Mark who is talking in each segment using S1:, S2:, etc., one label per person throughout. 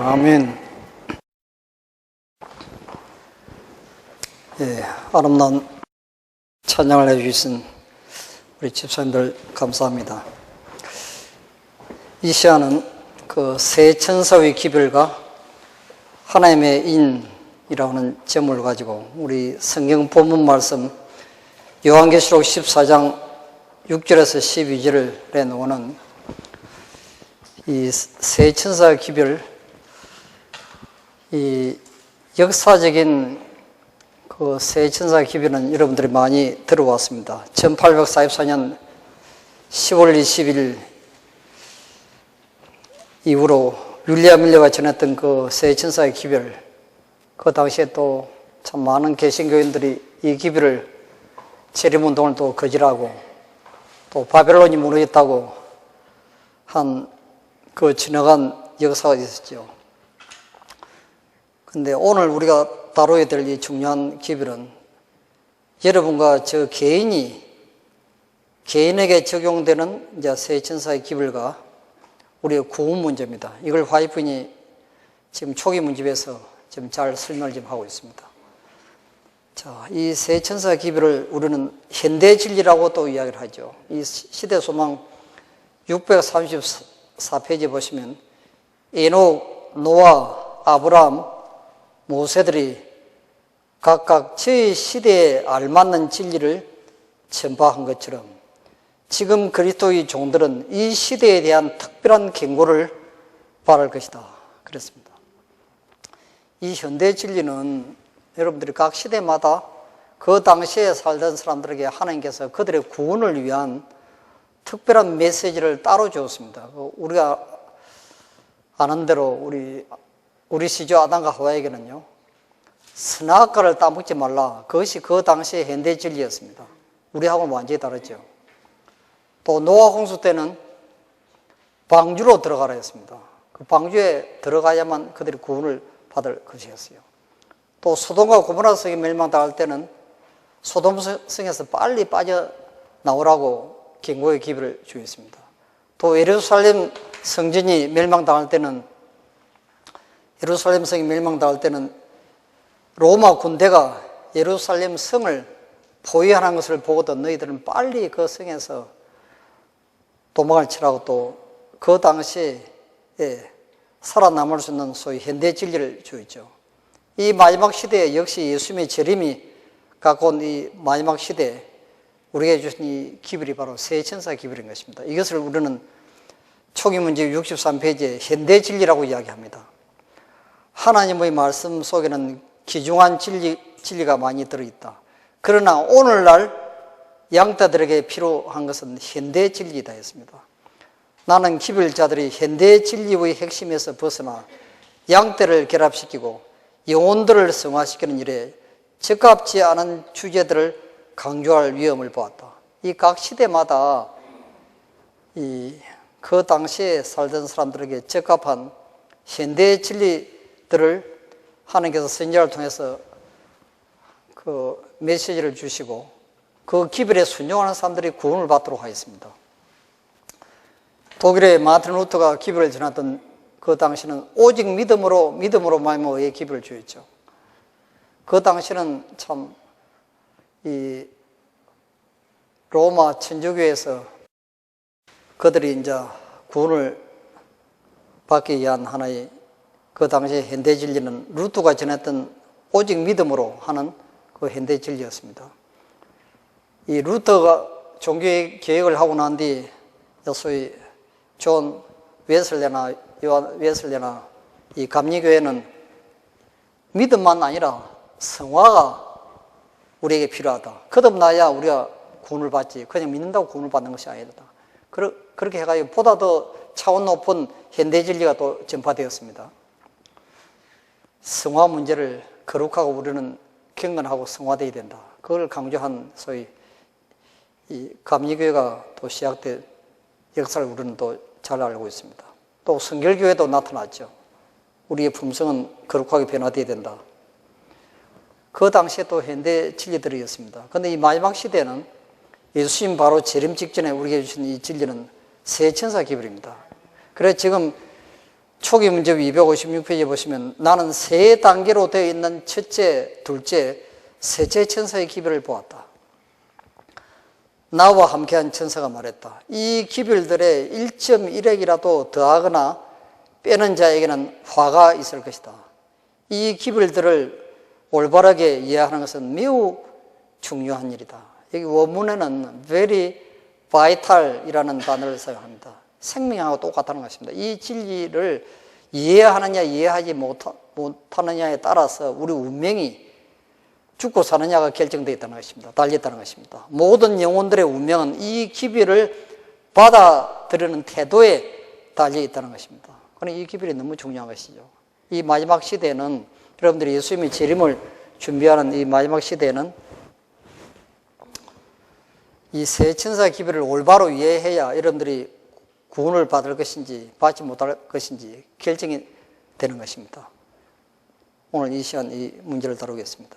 S1: 아멘. 예, 아름다운 찬양을 해주신 우리 집사님들 감사합니다. 이 시간은 그 세 천사의 기별과 하나님의 인이라고 하는 제목을 가지고 우리 성경 본문 말씀 요한계시록 14장 6절에서 12절에 나오는 이 세 천사의 기별, 이 역사적인 그 세 천사의 기별은 여러분들이 많이 들어왔습니다. 1844년 10월 20일 이후로 윌리엄 밀러가 전했던 그 세 천사의 기별, 그 당시에 또 참 많은 개신교인들이 이 기별을 재림운동을 또 거절하고 또 바벨론이 무너졌다고 한 그 지나간 역사가 있었죠. 근데 오늘 우리가 다뤄야 될 이 중요한 기별은 여러분과 저 개인에게 적용되는 이제 세 천사의 기별과 우리의 구원 문제입니다. 이걸 화이프인이 지금 초기 문집에서 지금 잘 설명을 좀 하고 있습니다. 자, 이 세 천사의 기별을 우리는 현대 진리라고 또 이야기를 하죠. 이 시대 소망 634페이지 보시면 에녹, 노아, 아브라함, 모세들이 각각 저희 시대에 알맞는 진리를 전파한 것처럼 지금 그리스도의 종들은 이 시대에 대한 특별한 경고를 바랄 것이다. 그랬습니다. 이 현대 진리는 여러분들이 각 시대마다 그 당시에 살던 사람들에게 하나님께서 그들의 구원을 위한 특별한 메시지를 따로 주었습니다. 우리가 아는 대로 우리 시조 아담과 하와에게는요, 선악과를 따먹지 말라. 그것이 그 당시의 현대 진리였습니다. 우리하고는 완전히 다르죠. 또 노아 홍수 때는 방주로 들어가라 했습니다. 그 방주에 들어가야만 그들이 구원을 받을 것이었어요. 또 소돔과 고모라 성이 멸망당할 때는 소돔 성에서 빨리 빠져나오라고 경고의 기별을 주었습니다. 또 예루살렘 성전이 멸망당할 때는 로마 군대가 예루살렘 성을 포위하는 것을 보고도 너희들은 빨리 그 성에서 도망을 치라고 또 그 당시에 살아남을 수 있는 소위 현대 진리를 주었죠. 이 마지막 시대에 역시 예수님의 재림이 갖고 온 이 마지막 시대에 우리에게 주신 이 기별이 바로 세 천사의 기별인 것입니다. 이것을 우리는 초기 문제 63페이지에 현대 진리라고 이야기합니다. 하나님의 말씀 속에는 귀중한 진리가 많이 들어있다. 그러나 오늘날 양떼들에게 필요한 것은 현대 진리이다 했습니다. 나는 기별자들이 현대 진리의 핵심에서 벗어나 양떼를 결합시키고 영혼들을 성화시키는 일에 적합지 않은 주제들을 강조할 위험을 보았다. 이 각 시대마다 그 당시에 살던 사람들에게 적합한 현대 진리들을 하나님께서 선지자를 통해서 그 메시지를 주시고 그 기별에 순종하는 사람들이 구원을 받도록 하였습니다. 독일의 마틴 루터가 기별을 전했던 그 당시는 오직 믿음으로 말미암아 기별을 주었죠. 그 당시는 참 이 로마 천주교에서 그들이 이제 구원을 받기 위한 하나의 그 당시의 현대 진리는 루터가 전했던 오직 믿음으로 하는 그 현대 진리였습니다. 이 루터가 종교 개혁을 하고 난 뒤 소위 존 웨슬레나 요한 웨슬레나 이 감리교회는 믿음만 아니라 성화가 우리에게 필요하다. 거듭나야 우리가 구원을 받지. 그냥 믿는다고 구원을 받는 것이 아니다. 그렇게 해가지고 보다 더 차원 높은 현대 진리가 또 전파되었습니다. 성화 문제를 거룩하고 우리는 경건하고 성화되어야 된다. 그걸 강조한 소위 이 감리교회가 또 시작된 역사를 우리는 또 잘 알고 있습니다. 또 성결교회도 나타났죠. 우리의 품성은 거룩하게 변화되어야 된다. 그 당시에 또 현대 진리들이었습니다. 그런데 이 마지막 시대는 예수님 바로 재림 직전에 우리에게 주신 이 진리는 세 천사 기별입니다. 그래서 지금 초기 문제 256페이지에 보시면 나는 세 단계로 되어 있는 첫째, 둘째, 셋째 천사의 기별을 보았다. 나와 함께한 천사가 말했다. 이 기별들의 1.1핵이라도 더하거나 빼는 자에게는 화가 있을 것이다. 이 기별들을 올바르게 이해하는 것은 매우 중요한 일이다. 여기 원문에는 very vital이라는 단어를 사용합니다. 생명하고 똑같다는 것입니다. 이 진리를 이해하느냐 이해하지 못하느냐에 따라서 우리 운명이 죽고 사느냐가 결정되어 있다는 것입니다. 달려있다는 것입니다. 모든 영혼들의 운명은 이 기별을 받아들이는 태도에 달려있다는 것입니다. 그러나 이 기별이 너무 중요한 것이죠. 이 마지막 시대에는 여러분들이 예수님의 재림을 준비하는 이 마지막 시대에는 이 세 천사 기별을 올바로 이해해야 여러분들이 구원을 받을 것인지 받지 못할 것인지 결정이 되는 것입니다. 오늘 이 시간 이 문제를 다루겠습니다.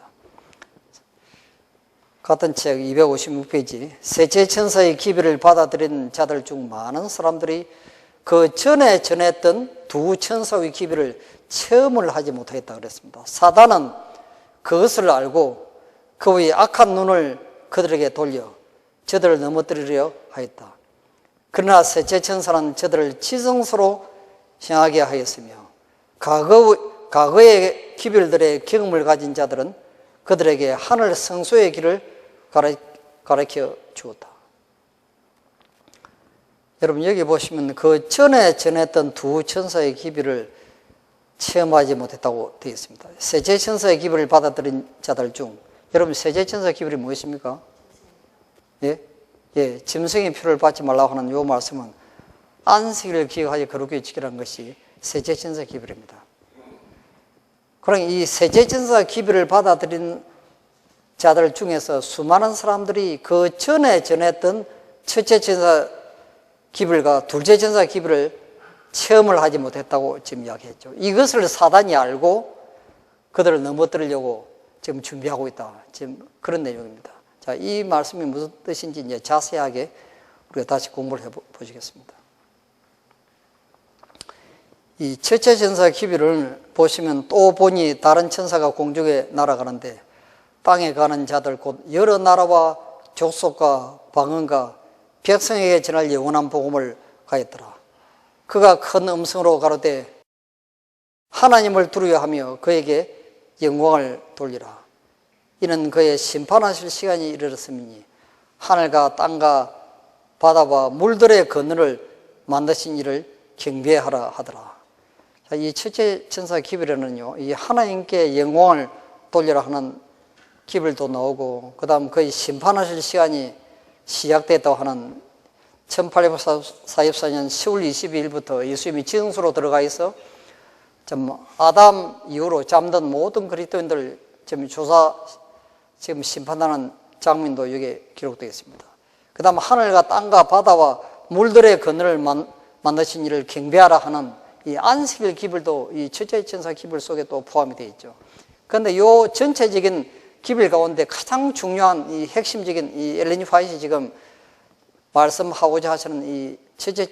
S1: 같은 책 256페이지 셋째 천사의 기별을 받아들인 자들 중 많은 사람들이 그 전에 전했던 두 천사의 기별을 체험을 하지 못하겠다 그랬습니다. 사단은 그것을 알고 그의 악한 눈을 그들에게 돌려 저들을 넘어뜨리려 하였다. 그러나 셋째 천사는 저들을 지성소로 향하게 하였으며 과거의 기별들의 경험을 가진 자들은 그들에게 하늘 성소의 길을 가르쳐 주었다. 여러분 여기 보시면 그 전에 전했던 두 천사의 기별을 체험하지 못했다고 되어 있습니다. 셋째 천사의 기별을 받아들인 자들 중 여러분 셋째 천사의 기별이 무엇입니까? 짐승의 피를 받지 말라고 하는 이 말씀은 안식일을 기억하여 거룩히 지키라는 것이 셋째 천사의 기별입니다. 그러니 이 셋째 천사의 기별을 받아들인 자들 중에서 수많은 사람들이 그 전에 전했던 첫째 천사 기별과 둘째 천사 기별을 체험을 하지 못했다고 지금 이야기했죠. 이것을 사단이 알고 그들을 넘어뜨리려고 지금 준비하고 있다. 지금 그런 내용입니다. 자, 이 말씀이 무슨 뜻인지 이제 자세하게 우리가 다시 공부를 해보시겠습니다. 이 첫째 천사 기별을 보시면 또 보니 다른 천사가 공중에 날아가는데 땅에 가는 자들 곧 여러 나라와 족속과 방언과 백성에게 전할 영원한 복음을 가했더라. 그가 큰 음성으로 가로되 하나님을 두려워하며 그에게 영광을 돌리라. 이는 그의 심판하실 시간이 이르렀음이니 하늘과 땅과 바다와 물들의 그늘을 만드신 이를 경배하라 하더라. 자, 이 첫째 천사 기별에는요, 이 하나님께 영광을 돌리라 하는 기별도 나오고, 그 다음 그의 심판하실 시간이 시작됐다고 하는 1844년 10월 22일부터 예수님이 지성소로 들어가 있어 아담 이후로 잠든 모든 그리스도인들 지금 심판하는 장면도 여기에 기록되어 있습니다. 그 다음 하늘과 땅과 바다와 물들의 그늘을 만드신 이를 경배하라 하는 이 안식일 기별도 이 첫째 천사 기별 속에 또 포함이 되어 있죠. 그런데 이 전체적인 기별 가운데 가장 중요한 이 핵심적인 이 엘렌 화이트이 지금 말씀하고자 하시는 이 첫째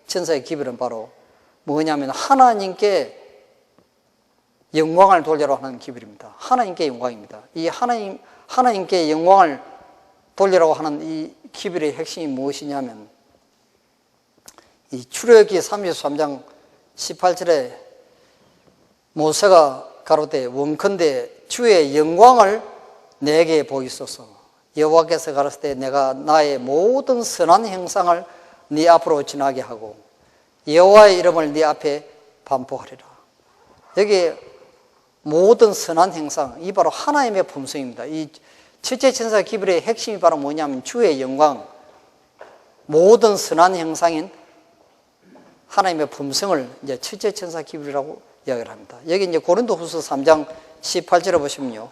S1: 천사의 기별은 바로 뭐냐면 하나님께 영광을 돌리라 하는 기별입니다. 하나님께 영광입니다. 이 하나님께 영광을 돌리라고 하는 이 기별의 핵심이 무엇이냐면 이 출애굽기 33장 18절에 모세가 가로되 원컨대 주의 영광을 내게 보이소서. 여호와께서 가라사대 때 내가 나의 모든 선한 형상을 네 앞으로 지나게 하고 여호와의 이름을 네 앞에 반포하리라. 여기 모든 선한 형상, 이 바로 하나님의 품성입니다. 이 첫째 천사 기별의 핵심이 바로 뭐냐면 주의 영광, 모든 선한 형상인 하나님의 품성을 이제 첫째 천사 기별이라고 이야기를 합니다. 여기 이제 고린도후서 3장 18절에 보시면요,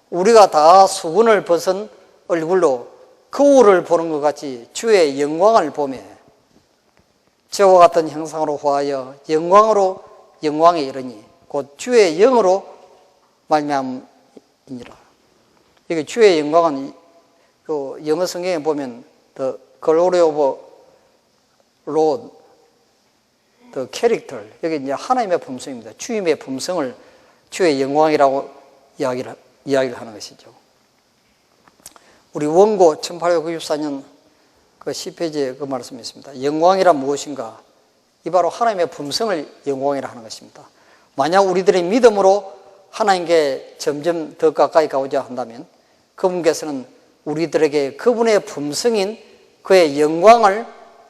S1: 우리가 다 수분을 벗은 얼굴로 거울을 보는 것 같이 주의 영광을 보며 저와 같은 형상으로 화하여 영광으로 영광에 이르니 곧 주의 영으로 말미암이니라. 여기 주의 영광은 그 영어 성경에 보면 the glory of Lord, the character, 여기 이제 하나님의 품성입니다. 주님의 품성을 주의 영광이라고 이야기를 하는 것이죠. 우리 원고 1894년 그 10페이지에 그 말씀이 있습니다. 영광이란 무엇인가? 이 바로 하나님의 품성을 영광이라 하는 것입니다. 만약 우리들의 믿음으로 하나님께 점점 더 가까이 가고자 한다면 그분께서는 우리들에게 그분의 품성인 그의 영광을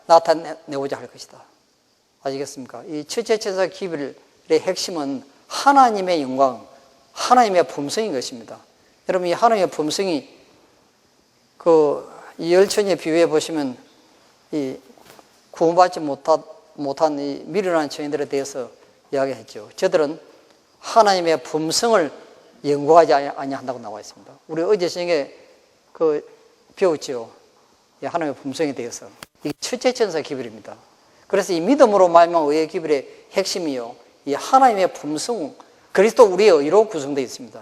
S1: 나타내고자 할 것이다. 아시겠습니까? 이 첫째천사 기별의 핵심은 하나님의 영광, 하나님의 품성인 것입니다. 여러분, 이 하나님의 품성이 이 열천에 비유해 보시면 이 구원받지 못한 이 미련한 청인들에 대해서 이야기했죠. 저들은 하나님의 품성을 연구하지 아니한다고 나와 있습니다. 우리 어제 저녁에 배웠죠. 하나님의 품성에 대해서. 이게 첫째 천사 기별입니다. 그래서 이 믿음으로 말미암아 의의 기별의 핵심이요, 이 하나님의 품성, 그리스도 우리의 의로 구성되어 있습니다.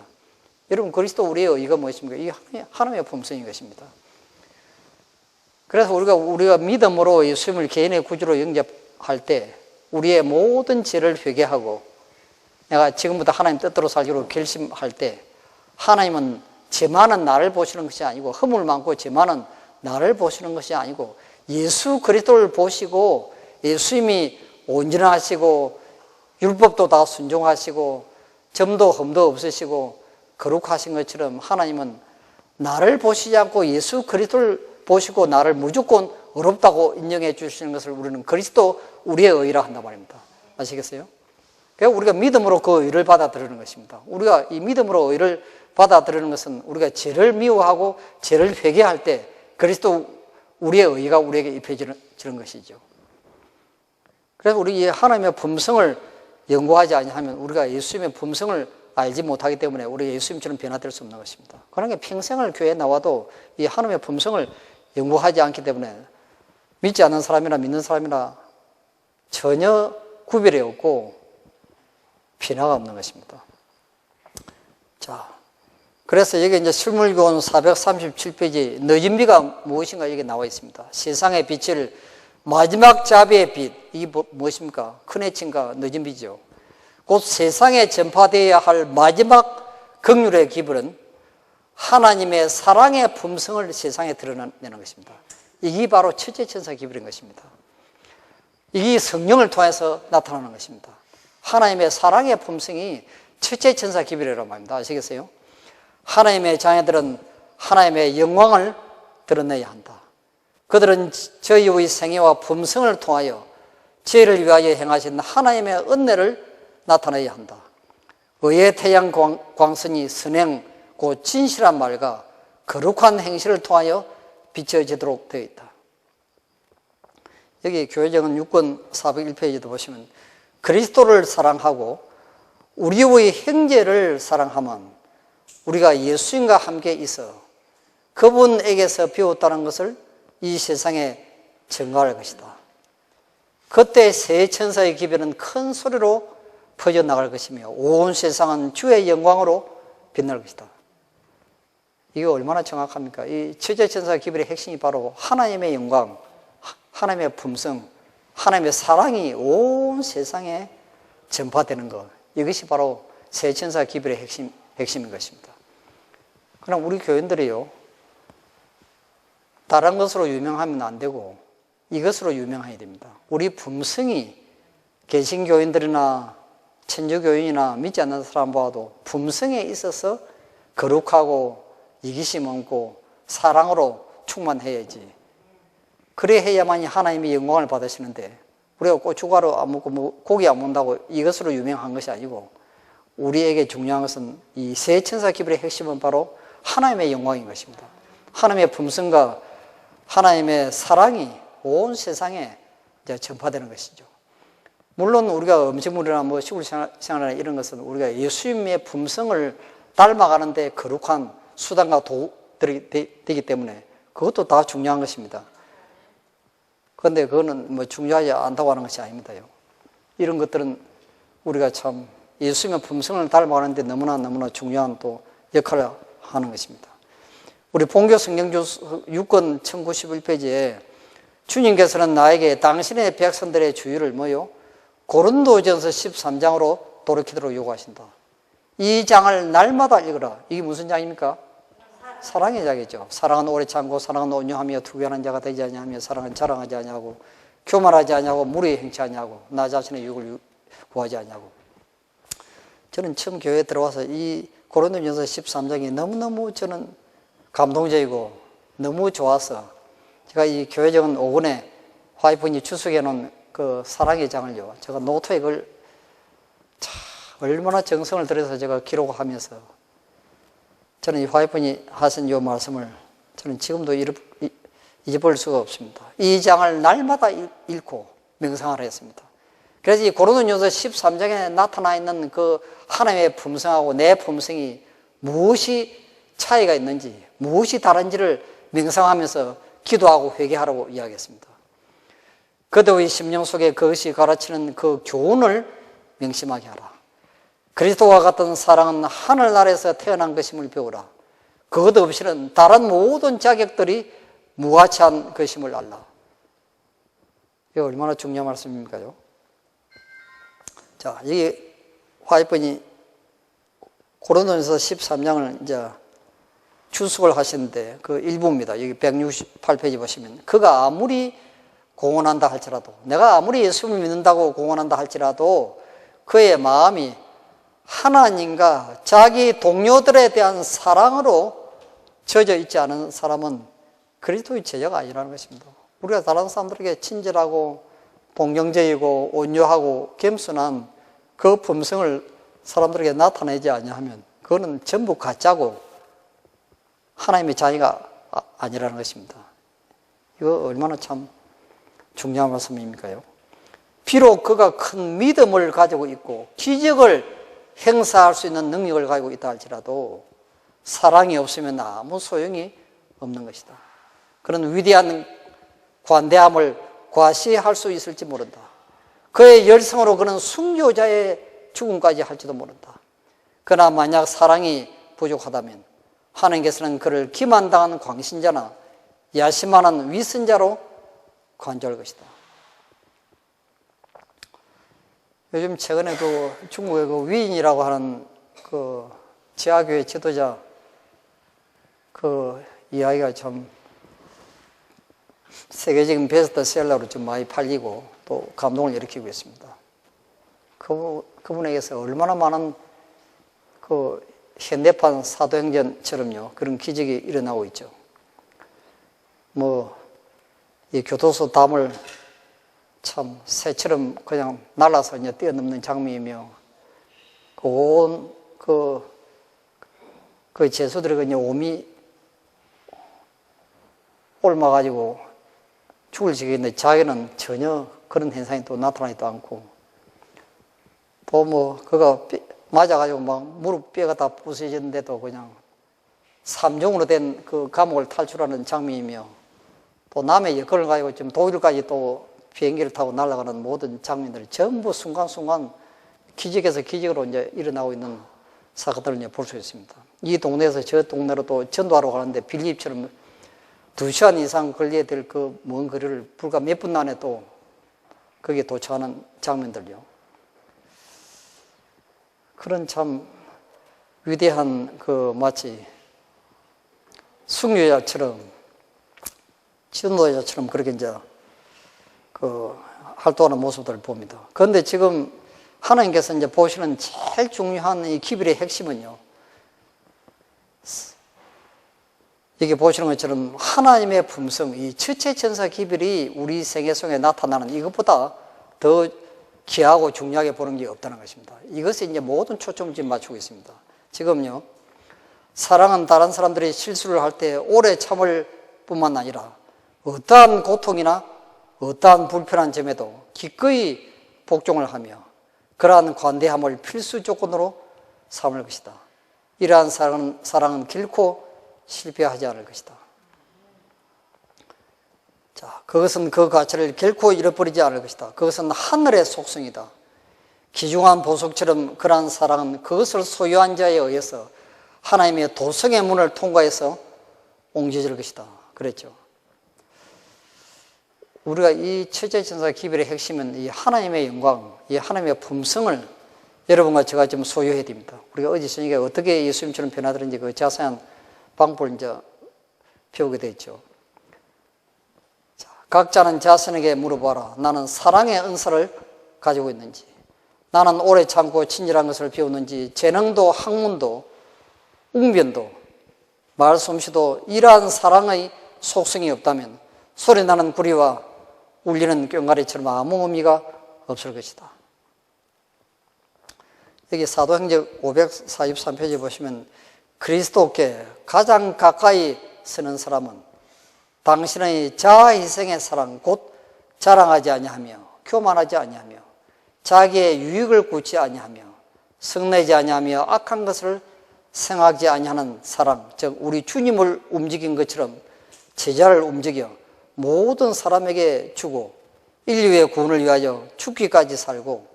S1: 여러분, 그리스도 우리의 의가 무엇입니까? 이 하나님의 품성인 것입니다. 그래서 우리가 믿음으로 예수님을 개인의 구주로 영접할 때 우리의 모든 죄를 회개하고 내가 지금부터 하나님 뜻대로 살기로 결심할 때 하나님은 죄 많은 나를 보시는 것이 아니고, 허물 많고 죄 많은 나를 보시는 것이 아니고 예수 그리스도를 보시고 예수님이 온전하시고 율법도 다 순종하시고 점도 흠도 없으시고 거룩하신 것처럼 하나님은 나를 보시지 않고 예수 그리스도를 보시고 나를 무조건 어렵다고 인정해 주시는 것을 우리는 그리스도 우리의 의라 한단 말입니다. 아시겠어요? 그러니까 우리가 믿음으로 그 의를 받아들이는 것입니다. 우리가 이 믿음으로 의를 받아들이는 것은 우리가 죄를 미워하고 죄를 회개할 때 그리스도 우리의 의가 우리에게 입혀지는 것이죠. 그래서 우리 이 하나님의 품성을 연구하지 아니하면 우리가 예수님의 품성을 알지 못하기 때문에 우리가 예수님처럼 변화될 수 없는 것입니다. 그러니까 평생을 교회에 나와도 이 하나님의 품성을 연구하지 않기 때문에 믿지 않는 사람이나 믿는 사람이나 전혀 구별이 없고 변화가 없는 것입니다. 자, 그래서 여기 이제 실물교훈 437페이지 늦은비가 무엇인가 여기 나와 있습니다. 세상의 빛을 마지막 자비의 빛, 이게 무엇입니까? 큰 해친가 늦은비죠. 곧 세상에 전파되어야 할 마지막 긍휼의 기별은 하나님의 사랑의 품성을 세상에 드러내는 것입니다. 이게 바로 첫째 천사 기별인 것입니다. 이게 성령을 통해서 나타나는 것입니다. 하나님의 사랑의 품성이 첫째 천사 기별이라고 말합니다. 아시겠어요? 하나님의 자녀들은 하나님의 영광을 드러내야 한다. 그들은 저희의 생애와 품성을 통하여 죄를 위하여 행하신 하나님의 은혜를 나타내야 한다. 의의 태양 광선이 선행 곧 진실한 말과 거룩한 행실을 통하여 비춰지도록 되어 있다. 여기 교회정은 6권 401페이지도 보시면 그리스도를 사랑하고 우리의 형제를 사랑하면 우리가 예수님과 함께 있어 그분에게서 배웠다는 것을 이 세상에 증거할 것이다. 그때 새 천사의 기별은 큰 소리로 퍼져나갈 것이며 온 세상은 주의 영광으로 빛날 것이다. 이게 얼마나 정확합니까? 이 첫째 천사 기별의 핵심이 바로 하나님의 영광, 하나님의 품성, 하나님의 사랑이 온 세상에 전파되는 것. 이것이 바로 새 천사 기별의 핵심인 것입니다. 그럼 우리 교인들이요, 다른 것으로 유명하면 안 되고 이것으로 유명해야 됩니다. 우리 품성이 개신교인들이나 천주교인이나 믿지 않는 사람 봐도 품성에 있어서 거룩하고 이기심 없고 사랑으로 충만해야지. 그래 해야만이 하나님의 영광을 받으시는데 우리가 고춧가루 안 먹고 고기 안 먹는다고 이것으로 유명한 것이 아니고 우리에게 중요한 것은 이 새 천사 기별의 핵심은 바로 하나님의 영광인 것입니다. 하나님의 품성과 하나님의 사랑이 온 세상에 이제 전파되는 것이죠. 물론 우리가 음식물이나 시골 생활이나 이런 것은 우리가 예수님의 품성을 닮아가는데 거룩한 수단과 도구들이 되기 때문에 그것도 다 중요한 것입니다. 그런데 그거는 중요하지 않다고 하는 것이 아닙니다요. 이런 것들은 우리가 참 예수님의 품성을 닮아가는데 너무나 중요한 또 역할을 하는 것입니다. 우리 본교 성경주 6권 1091페이지에 주님께서는 나에게 당신의 백성들의 주의를 고린도전서 13장으로 돌이키도록 요구하신다. 이 장을 날마다 읽어라. 이게 무슨 장입니까? 사랑의 장이죠. 사랑은 오래 참고 사랑은 온유하며 투견한 자가 되지 아니하며 사랑은 자랑하지 아니하고 교만하지 아니하고 무리에 행치 아니하고 나 자신의 유익을 구하지 아니하고. 저는 처음 교회에 들어와서 이 고린도전서 13장이 너무너무 저는 감동적이고 너무 좋아서 제가 이 교회적은 오근에 와이프니 추석해 놓은 그 사랑의 장을요, 제가 노트에 그걸 얼마나 정성을 들여서 제가 기록하면서 저는 이 와이프니 하신 이 말씀을 저는 지금도 잊어버릴 수가 없습니다. 이 장을 날마다 읽고 명상하라 했습니다. 그래서 이 고린도전서 13장에 나타나 있는 그 하나님의 품성하고 내 품성이 무엇이 차이가 있는지, 무엇이 다른지를 명상하면서 기도하고 회개하라고 이야기했습니다. 그대의 심령 속에 그것이 가르치는 그 교훈을 명심하게 하라. 그리스도와 같은 사랑은 하늘나라에서 태어난 것임을 배우라. 그것 없이는 다른 모든 자격들이 무가치한 것임을 알라. 이게 얼마나 중요한 말씀입니까요? 자, 여기 화이번이 고린도전서 13장을 이제 주석을 하시는데 그 일부입니다. 여기 168페이지 보시면 그가 아무리 공언한다 할지라도, 내가 아무리 예수를 믿는다고 공언한다 할지라도 그의 마음이 하나님과 자기 동료들에 대한 사랑으로 젖어 있지 않은 사람은 그리스도의 제자가 아니라는 것입니다. 우리가 다른 사람들에게 친절하고 동정적이고 온유하고 겸손한 그 품성을 사람들에게 나타내지 아니하면 그거는 전부 가짜고 하나님의 자녀가 아니라는 것입니다. 이거 얼마나 참 중요한 말씀입니까요? 비록 그가 큰 믿음을 가지고 있고 기적을 행사할 수 있는 능력을 가지고 있다 할지라도 사랑이 없으면 아무 소용이 없는 것이다. 그런 위대한 관대함을 과시할 수 있을지 모른다. 그의 열성으로 그는 순교자의 죽음까지 할지도 모른다. 그러나 만약 사랑이 부족하다면 하나님께서는 그를 기만당한 광신자나 야심만한 위선자로 간주할 것이다. 요즘 최근에도 중국의 그 위인이라고 하는 그 지하교회 지도자 그 이야기가 참 세계적인 베스트셀러로 좀 많이 팔리고 또 감동을 일으키고 있습니다. 그분에게서 얼마나 많은 그 현대판 사도행전처럼요 그런 기적이 일어나고 있죠. 뭐 이 교도소 담을 참 새처럼 그냥 날아서 이제 뛰어넘는 장면이며 온 그 죄수들이 그냥 몸이 옮아가지고 죽을 지경인데 자기는 전혀 그런 현상이 또 나타나지도 않고 또 뭐 그가 맞아가지고 막 무릎 뼈가 다 부서졌는데도 그냥 삼중으로 된 그 감옥을 탈출하는 장면이며 또 남의 여건을 가지고 지금 독일까지 또 비행기를 타고 날아가는 모든 장면들이 전부 순간순간 기적에서 기적으로 이제 일어나고 있는 사건들을 이제 볼 수 있습니다. 이 동네에서 저 동네로 또 전도하러 가는데 빌립처럼 2시간 이상 걸려야 될 그 먼 거리를 불과 몇 분 안에 또 거기에 도착하는 장면들요. 그런 참 위대한 그 마치 순교자처럼 지도자처럼 그렇게 이제 그 활동하는 모습들을 봅니다. 그런데 지금 하나님께서 이제 보시는 제일 중요한 이 기별의 핵심은요. 여기 보시는 것처럼 하나님의 품성, 이 처체천사 기별이 우리 생애 속에 나타나는 이것보다 더 귀하고 중요하게 보는 게 없다는 것입니다. 이것에 이제 모든 초점을 지금 맞추고 있습니다. 지금요, 사랑은 다른 사람들이 실수를 할 때 오래 참을 뿐만 아니라 어떠한 고통이나 어떠한 불편한 점에도 기꺼이 복종을 하며 그러한 관대함을 필수 조건으로 삼을 것이다. 이러한 사랑은 결코 실패하지 않을 것이다. 자, 그것은 그 가치를 결코 잃어버리지 않을 것이다. 그것은 하늘의 속성이다. 귀중한 보석처럼 그러한 사랑은 그것을 소유한 자에 의해서 하나님의 도성의 문을 통과해서 옮겨질 것이다. 그랬죠. 우리가 이 천지천사 기별의 핵심은 이 하나님의 영광, 이 하나님의 품성을 여러분과 제가 좀 소유해야 됩니다. 우리가 어제 저녁에 어떻게 예수님처럼 변화되는지 그 자세한 방법을 이제 배우게 됐죠. 자, 각자는 자신에게 물어봐라. 나는 사랑의 은사를 가지고 있는지, 나는 오래 참고 친절한 것을 배우는지, 재능도 학문도 웅변도 말솜씨도 이러한 사랑의 속성이 없다면 소리나는 구리와 울리는 꽹과리처럼 아무 의미가 없을 것이다. 여기 사도행전 543페이지 보시면 그리스도께 가장 가까이 서는 사람은 당신의 자아희생의 사랑 곧 자랑하지 아니하며 교만하지 아니하며 자기의 유익을 굳지 아니하며 성내지 아니하며 악한 것을 생각하지 아니하는 사랑, 즉 우리 주님을 움직인 것처럼 제자를 움직여 모든 사람에게 주고 인류의 구원을 위하여 죽기까지 살고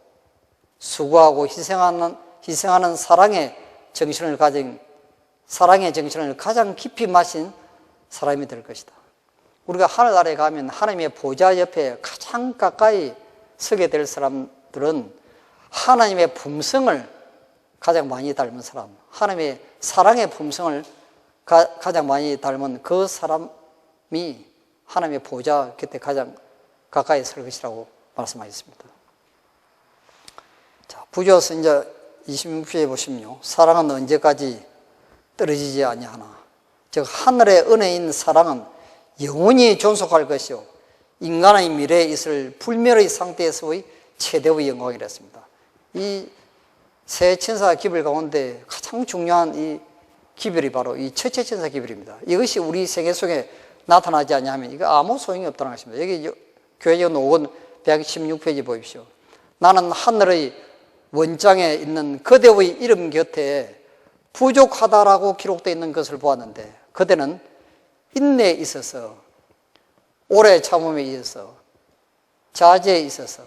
S1: 수고하고 희생하는 사랑의 정신을 가장 깊이 마신 사람이 될 것이다. 우리가 하늘나라에 가면 하나님의 보좌 옆에 가장 가까이 서게 될 사람들은 하나님의 품성을 가장 많이 닮은 사람, 하나님의 사랑의 품성을 가장 많이 닮은 그 사람이 하나님의 보좌 곁에 가장 가까이 설 것이라고 말씀하셨습니다. 자, 부조서 이제 26페이지에 보시면요. 사랑은 언제까지 떨어지지 아니하나. 즉, 하늘의 은혜인 사랑은 영원히 존속할 것이요. 인간의 미래에 있을 불멸의 상태에서의 최대의 영광이랬습니다. 이 세 천사 기별 가운데 가장 중요한 이 기별이 바로 이 첫째 천사 기별입니다. 이것이 우리 세계 속에 나타나지 않으면 이거 아무 소용이 없다는 것입니다. 여기 교회전 5권 116페이지 보십시오. 나는 하늘의 원장에 있는 그대의 이름 곁에 부족하다라고 기록되어 있는 것을 보았는데 그대는 인내에 있어서 오래 참음에 있어서 자제에 있어서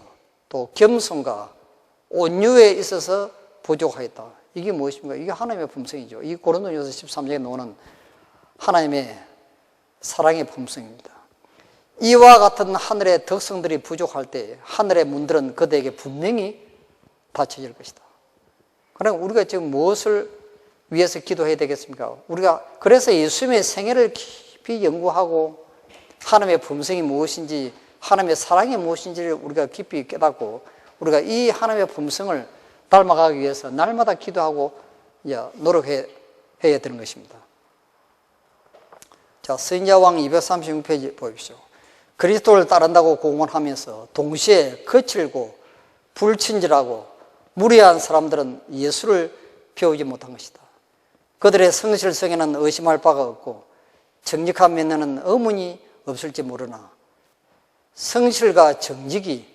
S1: 또 겸손과 온유에 있어서 부족하였다. 이게 무엇입니까? 이게 하나님의 품성이죠. 이 고린도전서 13장에 나오는 하나님의 사랑의 품성입니다. 이와 같은 하늘의 덕성들이 부족할 때 하늘의 문들은 그대에게 분명히 닫혀질 것이다. 그럼 우리가 지금 무엇을 위해서 기도해야 되겠습니까? 우리가 그래서 예수님의 생애를 깊이 연구하고 하나님의 품성이 무엇인지 하나님의 사랑이 무엇인지를 우리가 깊이 깨닫고 우리가 이 하나님의 품성을 닮아가기 위해서 날마다 기도하고 노력해야 되는 것입니다. 자, 선지자왕 236페이지 보십시오. 그리스도를 따른다고 공언하면서 동시에 거칠고 불친절하고 무례한 사람들은 예수를 배우지 못한 것이다. 그들의 성실성에는 의심할 바가 없고 정직한 면에는 의문이 없을지 모르나 성실과 정직이,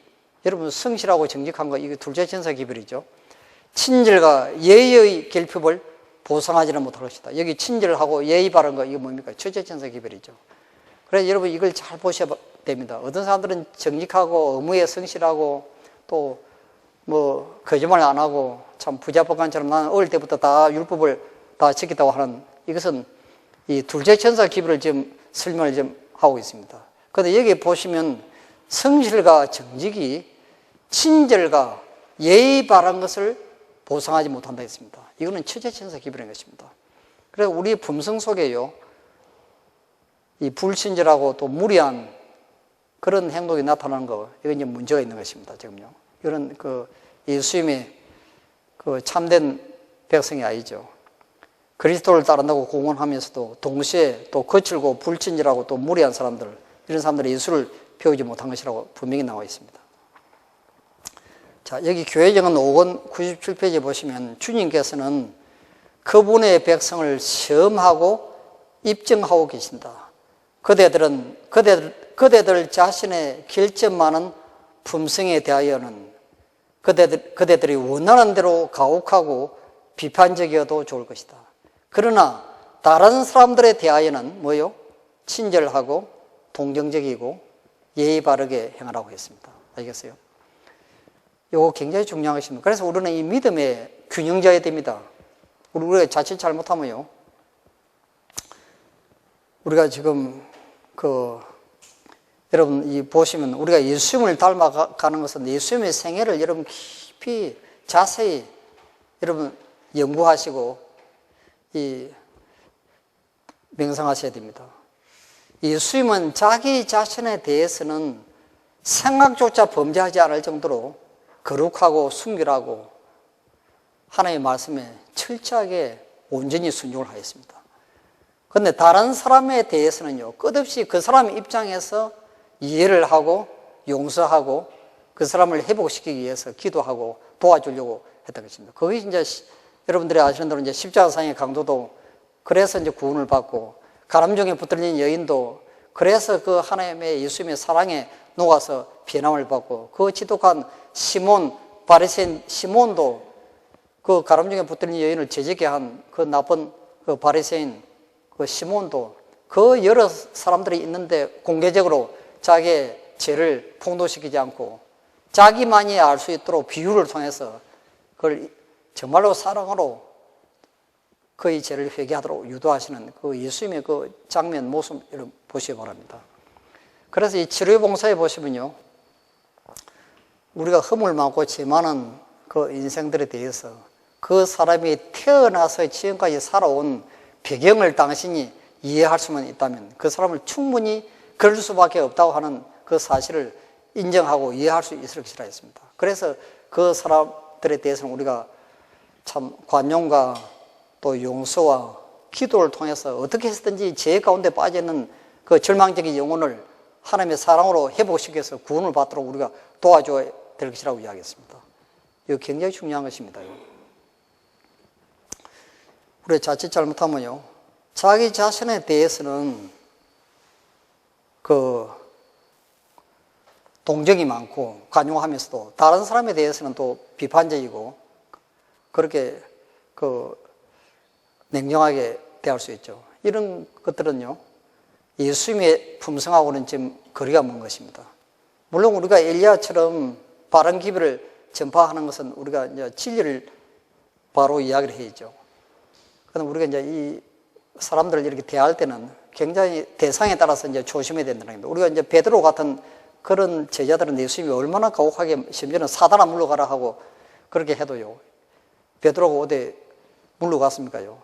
S1: 여러분 성실하고 정직한 거 이게 둘째 천사 기별이죠. 친절과 예의의 결핍을 보상하지는 못할 것이다. 여기 친절하고 예의 바른 거 이게 뭡니까? 첫째 천사 기별이죠. 그래서 여러분 이걸 잘 보셔야 됩니다. 어떤 사람들은 정직하고 의무에 성실하고 또 뭐 거짓말 안 하고 참 부자법관처럼 나는 어릴 때부터 다 율법을 다 지켰다고 하는, 이것은 이 둘째 천사 기별을 지금 설명을 좀 하고 있습니다. 그런데 여기 보시면 성실과 정직이 친절과 예의 바른 것을 보상하지 못한다 했습니다. 이거는 첫째 천사 기별인 것입니다. 그래서 우리 품성 속에요, 이 불친절하고 또 무리한 그런 행동이 나타나는 거, 이건 이제 문제가 있는 것입니다. 지금요. 이런 예수님의 참된 백성이 아니죠. 그리스도를 따른다고 공언하면서도 동시에 또 거칠고 불친절하고 또 무리한 사람들, 이런 사람들이 예수를 배우지 못한 것이라고 분명히 나와 있습니다. 자, 여기 교회정은 5권 97페이지에 보시면 주님께서는 그분의 백성을 시험하고 입증하고 계신다. 그대들 자신의 결점 많은 품성에 대하여는 그대들이 원하는 대로 가혹하고 비판적이어도 좋을 것이다. 그러나 다른 사람들에 대하여는 뭐요? 친절하고 동정적이고 예의 바르게 행하라고 했습니다. 알겠어요? 이거 굉장히 중요한 것입니다. 그래서 우리는 이 믿음의 균형자여야 됩니다. 우리가 자칫 잘못하면요, 우리가 지금 여러분, 이 보시면 우리가 예수님을 닮아가는 것은 예수님의 생애를 여러분 깊이 자세히 여러분 연구하시고 이 명상하셔야 됩니다. 예수님은 자기 자신에 대해서는 생각조차 범죄하지 않을 정도로 거룩하고 순결하고 하나님의 말씀에 철저하게 온전히 순종을 하였습니다. 그런데 다른 사람에 대해서는요, 끝없이 그 사람의 입장에서 이해를 하고 용서하고 그 사람을 회복시키기 위해서 기도하고 도와주려고 했던 것입니다. 그게 이제 여러분들이 아시는 대로 이제 십자가상의 강도도 그래서 이제 구원을 받고 가람중에 붙들린 여인도 그래서 그 하나님의 예수님의 사랑에 녹아서 변함을 받고 그 지독한 시몬 바리새인 시몬도 그 가람중에 붙들린 여인을 제지게 한 그 나쁜 그 바리새인 그 시몬도 그 여러 사람들이 있는데 공개적으로 자기의 죄를 폭로시키지 않고 자기만이 알 수 있도록 비유를 통해서 그걸 정말로 사랑으로 그의 죄를 회개하도록 유도하시는 그 예수님의 그 장면 모습 여러분 보시기 바랍니다. 그래서 이 치료봉사에 보시면요, 우리가 허물 많고 죄 많은 그 인생들에 대해서 그 사람이 태어나서 지금까지 살아온 배경을 당신이 이해할 수만 있다면 그 사람을 충분히 그럴 수밖에 없다고 하는 그 사실을 인정하고 이해할 수 있을 것이라 했습니다. 그래서 그 사람들에 대해서는 우리가 참 관용과 또 용서와 기도를 통해서 어떻게 해서든지 죄 가운데 빠져있는 그 절망적인 영혼을 하나님의 사랑으로 회복시켜서 구원을 받도록 우리가 도와줘야 될 것이라고 이야기했습니다. 이거 굉장히 중요한 것입니다. 우리가 자칫 잘못하면요, 자기 자신에 대해서는 그 동정이 많고 관용하면서도 다른 사람에 대해서는 또 비판적이고 그렇게 그 냉정하게 대할 수 있죠. 이런 것들은요, 예수님의 품성하고는 지금 거리가 먼 것입니다. 물론 우리가 엘리야처럼 바른 기별을 전파하는 것은 우리가 이제 진리를 바로 이야기를 해야죠. 그런데 우리가 이제 이 사람들을 이렇게 대할 때는 굉장히 대상에 따라서 이제 조심해야 된다는 겁니다. 우리가 이제 베드로 같은 그런 제자들은 예수님이 얼마나 가혹하게 심지어는 사단아 물러가라 하고 그렇게 해도요, 베드로가 어디 물러갔습니까요?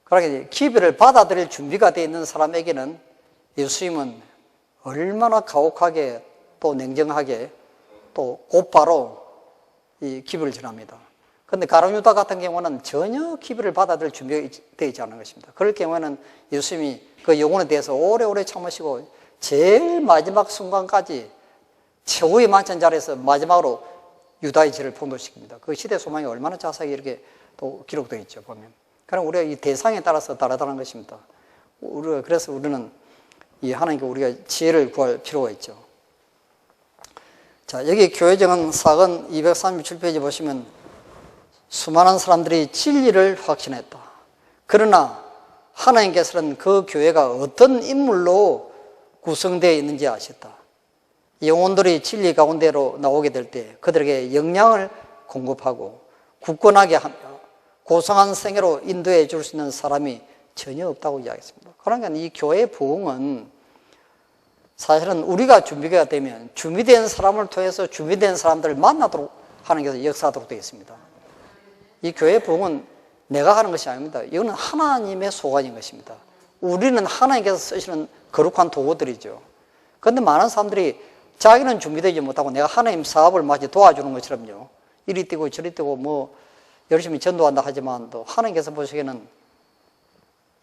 S1: 그러니까 기별을 받아들일 준비가 되어 있는 사람에게는 예수님은 얼마나 가혹하게 또 냉정하게 또 곧바로 이 기별을 전합니다. 그런데 가룟유다 같은 경우는 전혀 기별을 받아들일 준비가 되어 있지 않은 것입니다. 그럴 경우에는 예수님이 그 영혼에 대해서 오래오래 참으시고 제일 마지막 순간까지 최후의 만찬 자리에서 마지막으로 유다의 죄를 폭로시킵니다. 그 시대 소망이 얼마나 자세하게 이렇게 또 기록되어 있죠, 보면. 그럼 우리가 이 대상에 따라서 다르다는 것입니다. 그래서 우리는 이 하나님께 우리가 지혜를 구할 필요가 있죠. 자, 여기 교회정은 사권 237페이지 보시면 수많은 사람들이 진리를 확신했다. 그러나 하나님께서는 그 교회가 어떤 인물로 구성되어 있는지 아셨다. 영혼들이 진리 가운데로 나오게 될 때 그들에게 영향을 공급하고 굳건하게 하며 고상한 생애로 인도해 줄 수 있는 사람이 전혀 없다고 이야기했습니다. 그러니까 이 교회의 부흥은 사실은 우리가 준비가 되면 준비된 사람을 통해서 준비된 사람들을 만나도록 하나님께서 역사하도록 되어 있습니다. 이 교회의 부흥은 내가 하는 것이 아닙니다. 이거는 하나님의 소관인 것입니다. 우리는 하나님께서 쓰시는 거룩한 도구들이죠. 그런데 많은 사람들이 자기는 준비되지 못하고 내가 하나님 사업을 마치 도와주는 것처럼요, 이리 뛰고 저리 뛰고 뭐 열심히 전도한다 하지만 또 하나님께서 보시기에는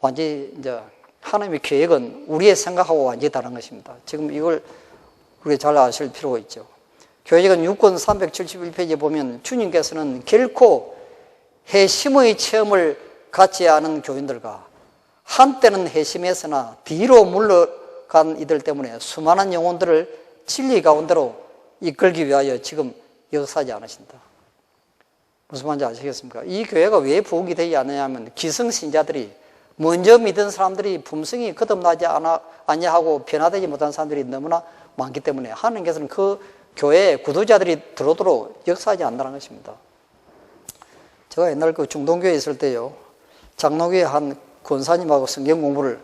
S1: 완전히 이제 하나님의 계획은 우리의 생각하고 완전히 다른 것입니다. 지금 이걸 우리가 잘 아실 필요가 있죠. 교회적은 6권 371페이지에 보면 주님께서는 결코 회심의 체험을 갖지 않은 교인들과 한때는 회심했으나 뒤로 물러간 이들 때문에 수많은 영혼들을 진리 가운데로 이끌기 위하여 지금 역사하지 않으신다. 무슨 말인지 아시겠습니까? 이 교회가 왜 부흥이 되지 않느냐 하면 기성신자들이 먼저 믿은 사람들이 품성이 거듭나지 않냐 하고 변화되지 못한 사람들이 너무나 많기 때문에 하나님께서는 그 교회에 구도자들이 들어오도록 역사하지 않는다는 것입니다. 제가 옛날 그 중동교회에 있을 때요, 장로교회 한 권사님하고 성경 공부를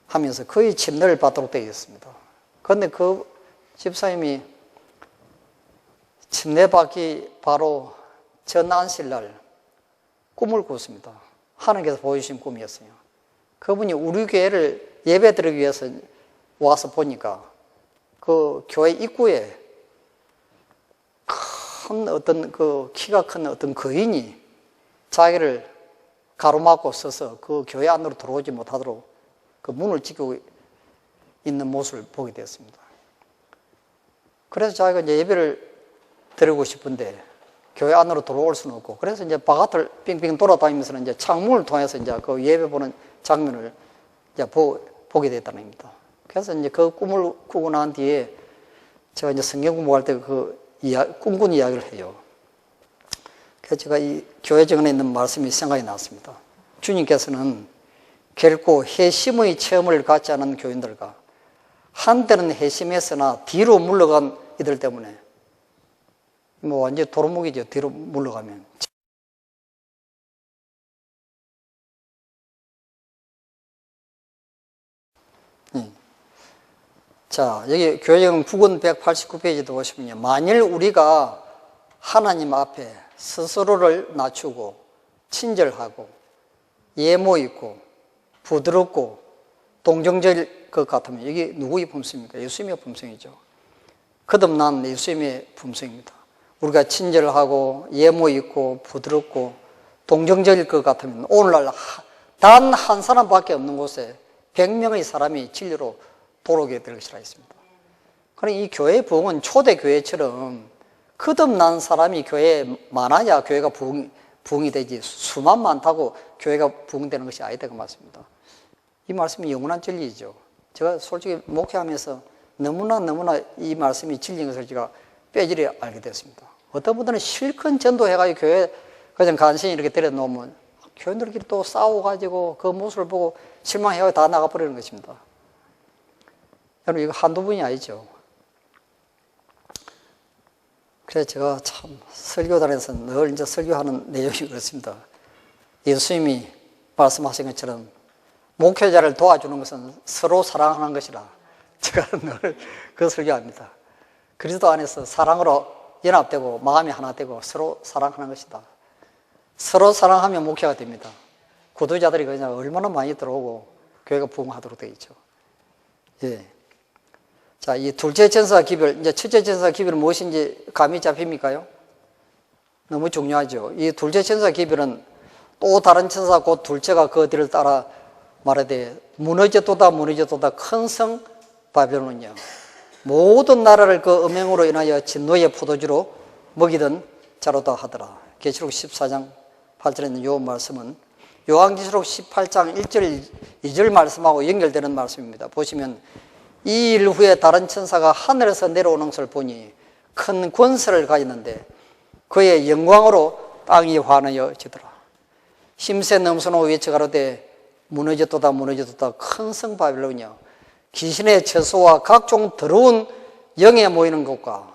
S1: 하면서 거의 침례를 받도록 되어 있습니다. 그런데 그 집사님이 침례 받기 바로 전 안식날 꿈을 꿨습니다. 하나님께서 보여주신 꿈이었어요. 그분이 우리 교회를 예배 드리기 위해서 와서 보니까 그 교회 입구에 큰 어떤 그 키가 큰 어떤 거인이 자기를 가로막고 서서 그 교회 안으로 들어오지 못하도록 그 문을 지키고 있는 모습을 보게 되었습니다. 그래서 자기가 이제 예배를 드리고 싶은데 교회 안으로 들어올 수는 없고, 그래서 이제 바깥을 빙빙 돌아다니면서 이제 창문을 통해서 이제 그 예배 보는 장면을 이제 보게 됐다는 겁니다. 그래서 이제 그 꿈을 꾸고 난 뒤에 제가 이제 성경 공부할 때 그 꿈꾼 이야기를 해요. 그래서 제가 이 교회 정원에 있는 말씀이 생각이 났습니다. 주님께서는 결코 회심의 체험을 갖지 않은 교인들과 한때는 회심했으나 뒤로 물러간 이들 때문에 뭐 완전히 도루묵이죠. 뒤로 물러가면. 자, 여기 교회정원 9권 189페이지도 보시면요. 만일 우리가 하나님 앞에 스스로를 낮추고 친절하고 예모 있고 부드럽고 동정적일 것 같으면, 이게 누구의 품성입니까? 예수님의 품성이죠. 거듭난 예수님의 품성입니다. 우리가 친절하고 예모 있고 부드럽고 동정적일 것 같으면 오늘날 단 한 사람밖에 없는 곳에 100명의 사람이 진리로 돌아오게 될 것이라 했습니다. 그러니 이 교회 부흥은 초대교회처럼 거듭난 사람이 교회에 많아야 교회가 부흥이 되지, 수만 많다고 교회가 부흥되는 것이 아니다 그 말씀입니다. 이 말씀이 영원한 진리이죠. 제가 솔직히 목회하면서 너무나 이 말씀이 진리인 것을 제가 뼈저리 알게 됐습니다. 어떤 분들은 실컷 전도해가지고 교회 그냥 간신히 이렇게 데려놓으면 교인들끼리 또 싸워가지고 그 모습을 보고 실망해가지고 다 나가버리는 것입니다. 여러분, 이거 한두 분이 아니죠. 그래서 제가 참 설교단에서 늘 이제 설교하는 내용이 그렇습니다. 예수님이 말씀하신 것처럼 목회자를 도와주는 것은 서로 사랑하는 것이라 제가 늘 그 설교합니다. 그리스도 안에서 사랑으로 연합되고 마음이 하나 되고 서로 사랑하는 것이다. 서로 사랑하면 목회가 됩니다. 구도자들이 그냥 얼마나 많이 들어오고 교회가 부흥하도록 되어 있죠. 예. 자, 이 둘째 천사 기별, 이제 첫째 천사 기별은 무엇인지 감이 잡힙니까요? 너무 중요하죠. 이 둘째 천사 기별은 또 다른 천사 곧 둘째가 그 뒤를 따라 말하되 무너졌도다 큰 성 바벨론이여 모든 나라를 그 음행으로 인하여 진노의 포도주로 먹이던 자로다 하더라. 계시록 14장 8절에 있는 요 말씀은 요한계시록 18장 1절 2절 말씀하고 연결되는 말씀입니다. 보시면 이 일 후에 다른 천사가 하늘에서 내려오는 것을 보니 큰 권세를 가졌는데 그의 영광으로 땅이 환하여지더라. 힘세 넘소노 외쳐가로되 무너졌도다 큰 성 바벨론이여 귀신의 처소와 각종 더러운 영에 모이는 곳과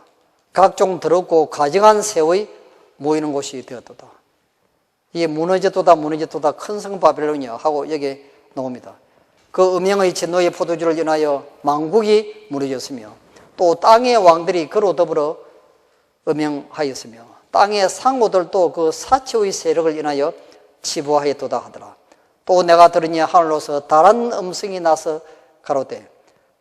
S1: 각종 더럽고 가증한 새의 모이는 곳이 되었도다. 이게 무너졌도다 큰 성 바벨론이여 하고 여기 나옵니다. 그 음행의 진노의 포도주를 인하여 만국이 무너졌으며 또 땅의 왕들이 그로 더불어 음행하였으며 땅의 상호들도 그 사치의 세력을 인하여 치부하였도다 하더라. 또 내가 들으니 하늘로서 다른 음성이 나서 가로되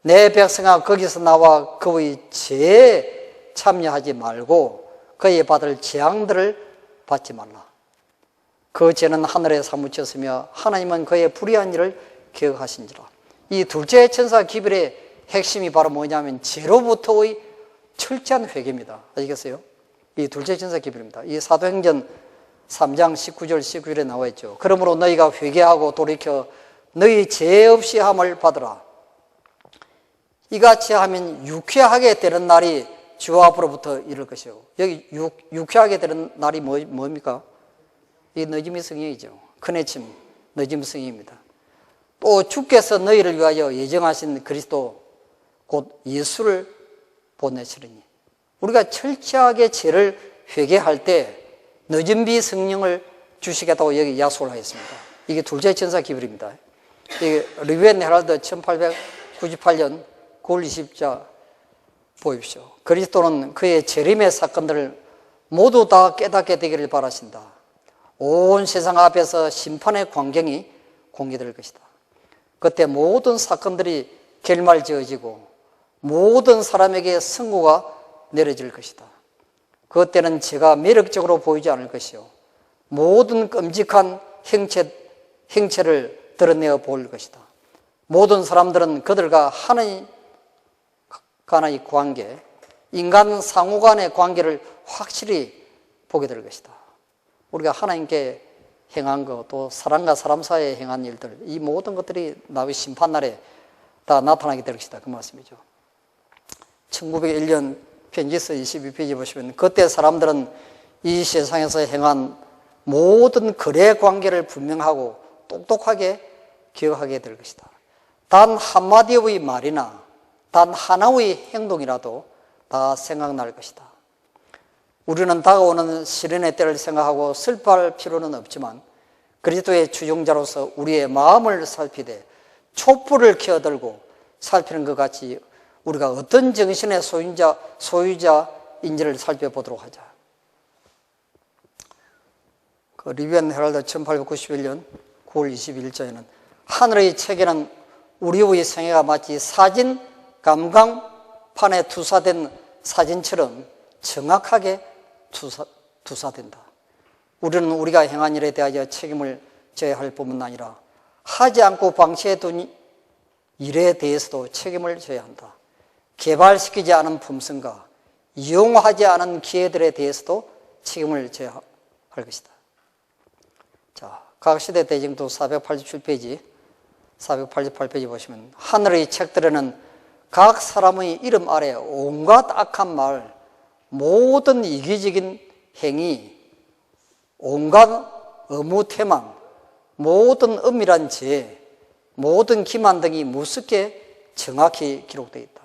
S1: 내 백성아 거기서 나와 그의 죄에 참여하지 말고 그의 받을 재앙들을 받지 말라. 그 죄는 하늘에 사무쳤으며 하나님은 그의 불의한 일을 기억하신지라. 이 둘째 천사 기별의 핵심이 바로 뭐냐면 죄로부터의 철저한 회개입니다. 아시겠어요? 이 둘째 천사 기별입니다. 이 사도행전 3장 19절 19절에 나와 있죠. 그러므로 너희가 회개하고 돌이켜 너희 죄 없이 함을 받으라. 이같이 하면 유쾌하게 되는 날이 주 앞으로부터 이를 것이요. 여기 유쾌하게 되는 날이 뭡니까? 이 늦음의 성령이죠. 큰해침, 늦음의 성령입니다. 또 주께서 너희를 위하여 예정하신 그리스도 곧 예수를 보내시리니 우리가 철저하게 죄를 회개할 때 늦은 비 성령을 주시겠다고 여기 약속을 하였습니다. 이게 둘째 천사 기별입니다. 이게 리뷰 앤 헤럴드 1898년 9월 20자 보십시오. 그리스도는 그의 재림의 사건들을 모두 다 깨닫게 되기를 바라신다. 온 세상 앞에서 심판의 광경이 공개될 것이다. 그때 모든 사건들이 결말지어지고 모든 사람에게 선고가 내려질 것이다. 그때는 죄가 매력적으로 보이지 않을 것이요, 모든 끔찍한 행체를 드러내어 보일 것이다. 모든 사람들은 그들과 하나님 간의 관계, 인간 상호 간의 관계를 확실히 보게 될 것이다. 우리가 하나님께 행한 것, 또 사람과 사람 사이에 행한 일들, 이 모든 것들이 나의 심판날에 다 나타나게 될 것이다, 그 말씀이죠. 1901년 편지서 22페이지 보시면 그때 사람들은 이 세상에서 행한 모든 거래 관계를 분명하고 똑똑하게 기억하게 될 것이다. 단 한마디의 말이나 단 하나의 행동이라도 다 생각날 것이다. 우리는 다가오는 시련의 때를 생각하고 슬퍼할 필요는 없지만 그리스도의 주종자로서 우리의 마음을 살피되 촛불을 켜들고 살피는 것 같이 우리가 어떤 정신의 소유자인지를 살펴보도록 하자. 그 리비안 헤럴드 1891년 9월 21일자에는 하늘의 책에는 우리의 생애가 마치 사진 감광판에 투사된 사진처럼 정확하게 투사된다. 우리는 우리가 행한 일에 대하여 책임을 져야 할 뿐만 아니라 하지 않고 방치해둔 일에 대해서도 책임을 져야 한다. 개발시키지 않은 품성과 이용하지 않은 기회들에 대해서도 책임을 져야 할 것이다. 자, 각시대 대징도 488페이지 보시면 하늘의 책들에는 각 사람의 이름 아래 온갖 악한 말, 모든 이기적인 행위, 온갖 의무태만, 모든 은밀한 죄, 모든 기만 등이 무섭게 정확히 기록되어 있다.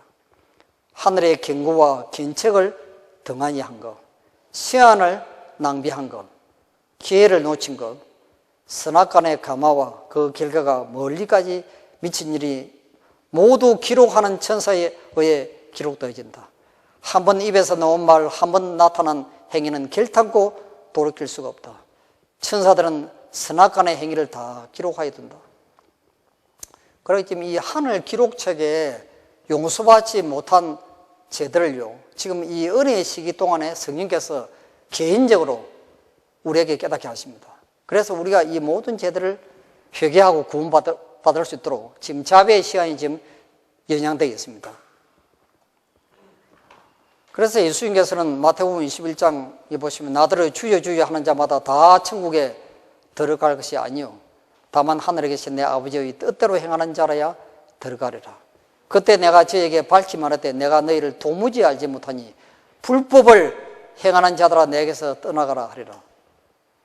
S1: 하늘의 경고와 견책을 등한히 한 것, 시간을 낭비한 것, 기회를 놓친 것, 선악간의 감화와 그 결과가 멀리까지 미친 일이 모두 기록하는 천사에 의해 기록되어진다. 한 번 입에서 나온 말, 한 번 나타난 행위는 결탄코 돌이킬 수가 없다. 천사들은 선악간의 행위를 다 기록하여 둔다. 그렇기 때문에 이 하늘 기록책에 용서받지 못한 죄들을요, 지금 이 은혜의 시기 동안에 성령께서 개인적으로 우리에게 깨닫게 하십니다. 그래서 우리가 이 모든 죄들을 회개하고 구원받을 수 있도록 지금 자비의 시간이 지금 연장되어 있습니다. 그래서 예수님께서는 마태복음 21장에 보시면 나더러 주여 주여 하는 자마다 다 천국에 들어갈 것이 아니요 다만 하늘에 계신 내 아버지의 뜻대로 행하는 자라야 들어가리라. 그때 내가 저에게 밝히 말할 때 내가 너희를 도무지 알지 못하니 불법을 행하는 자들아 내게서 떠나가라 하리라.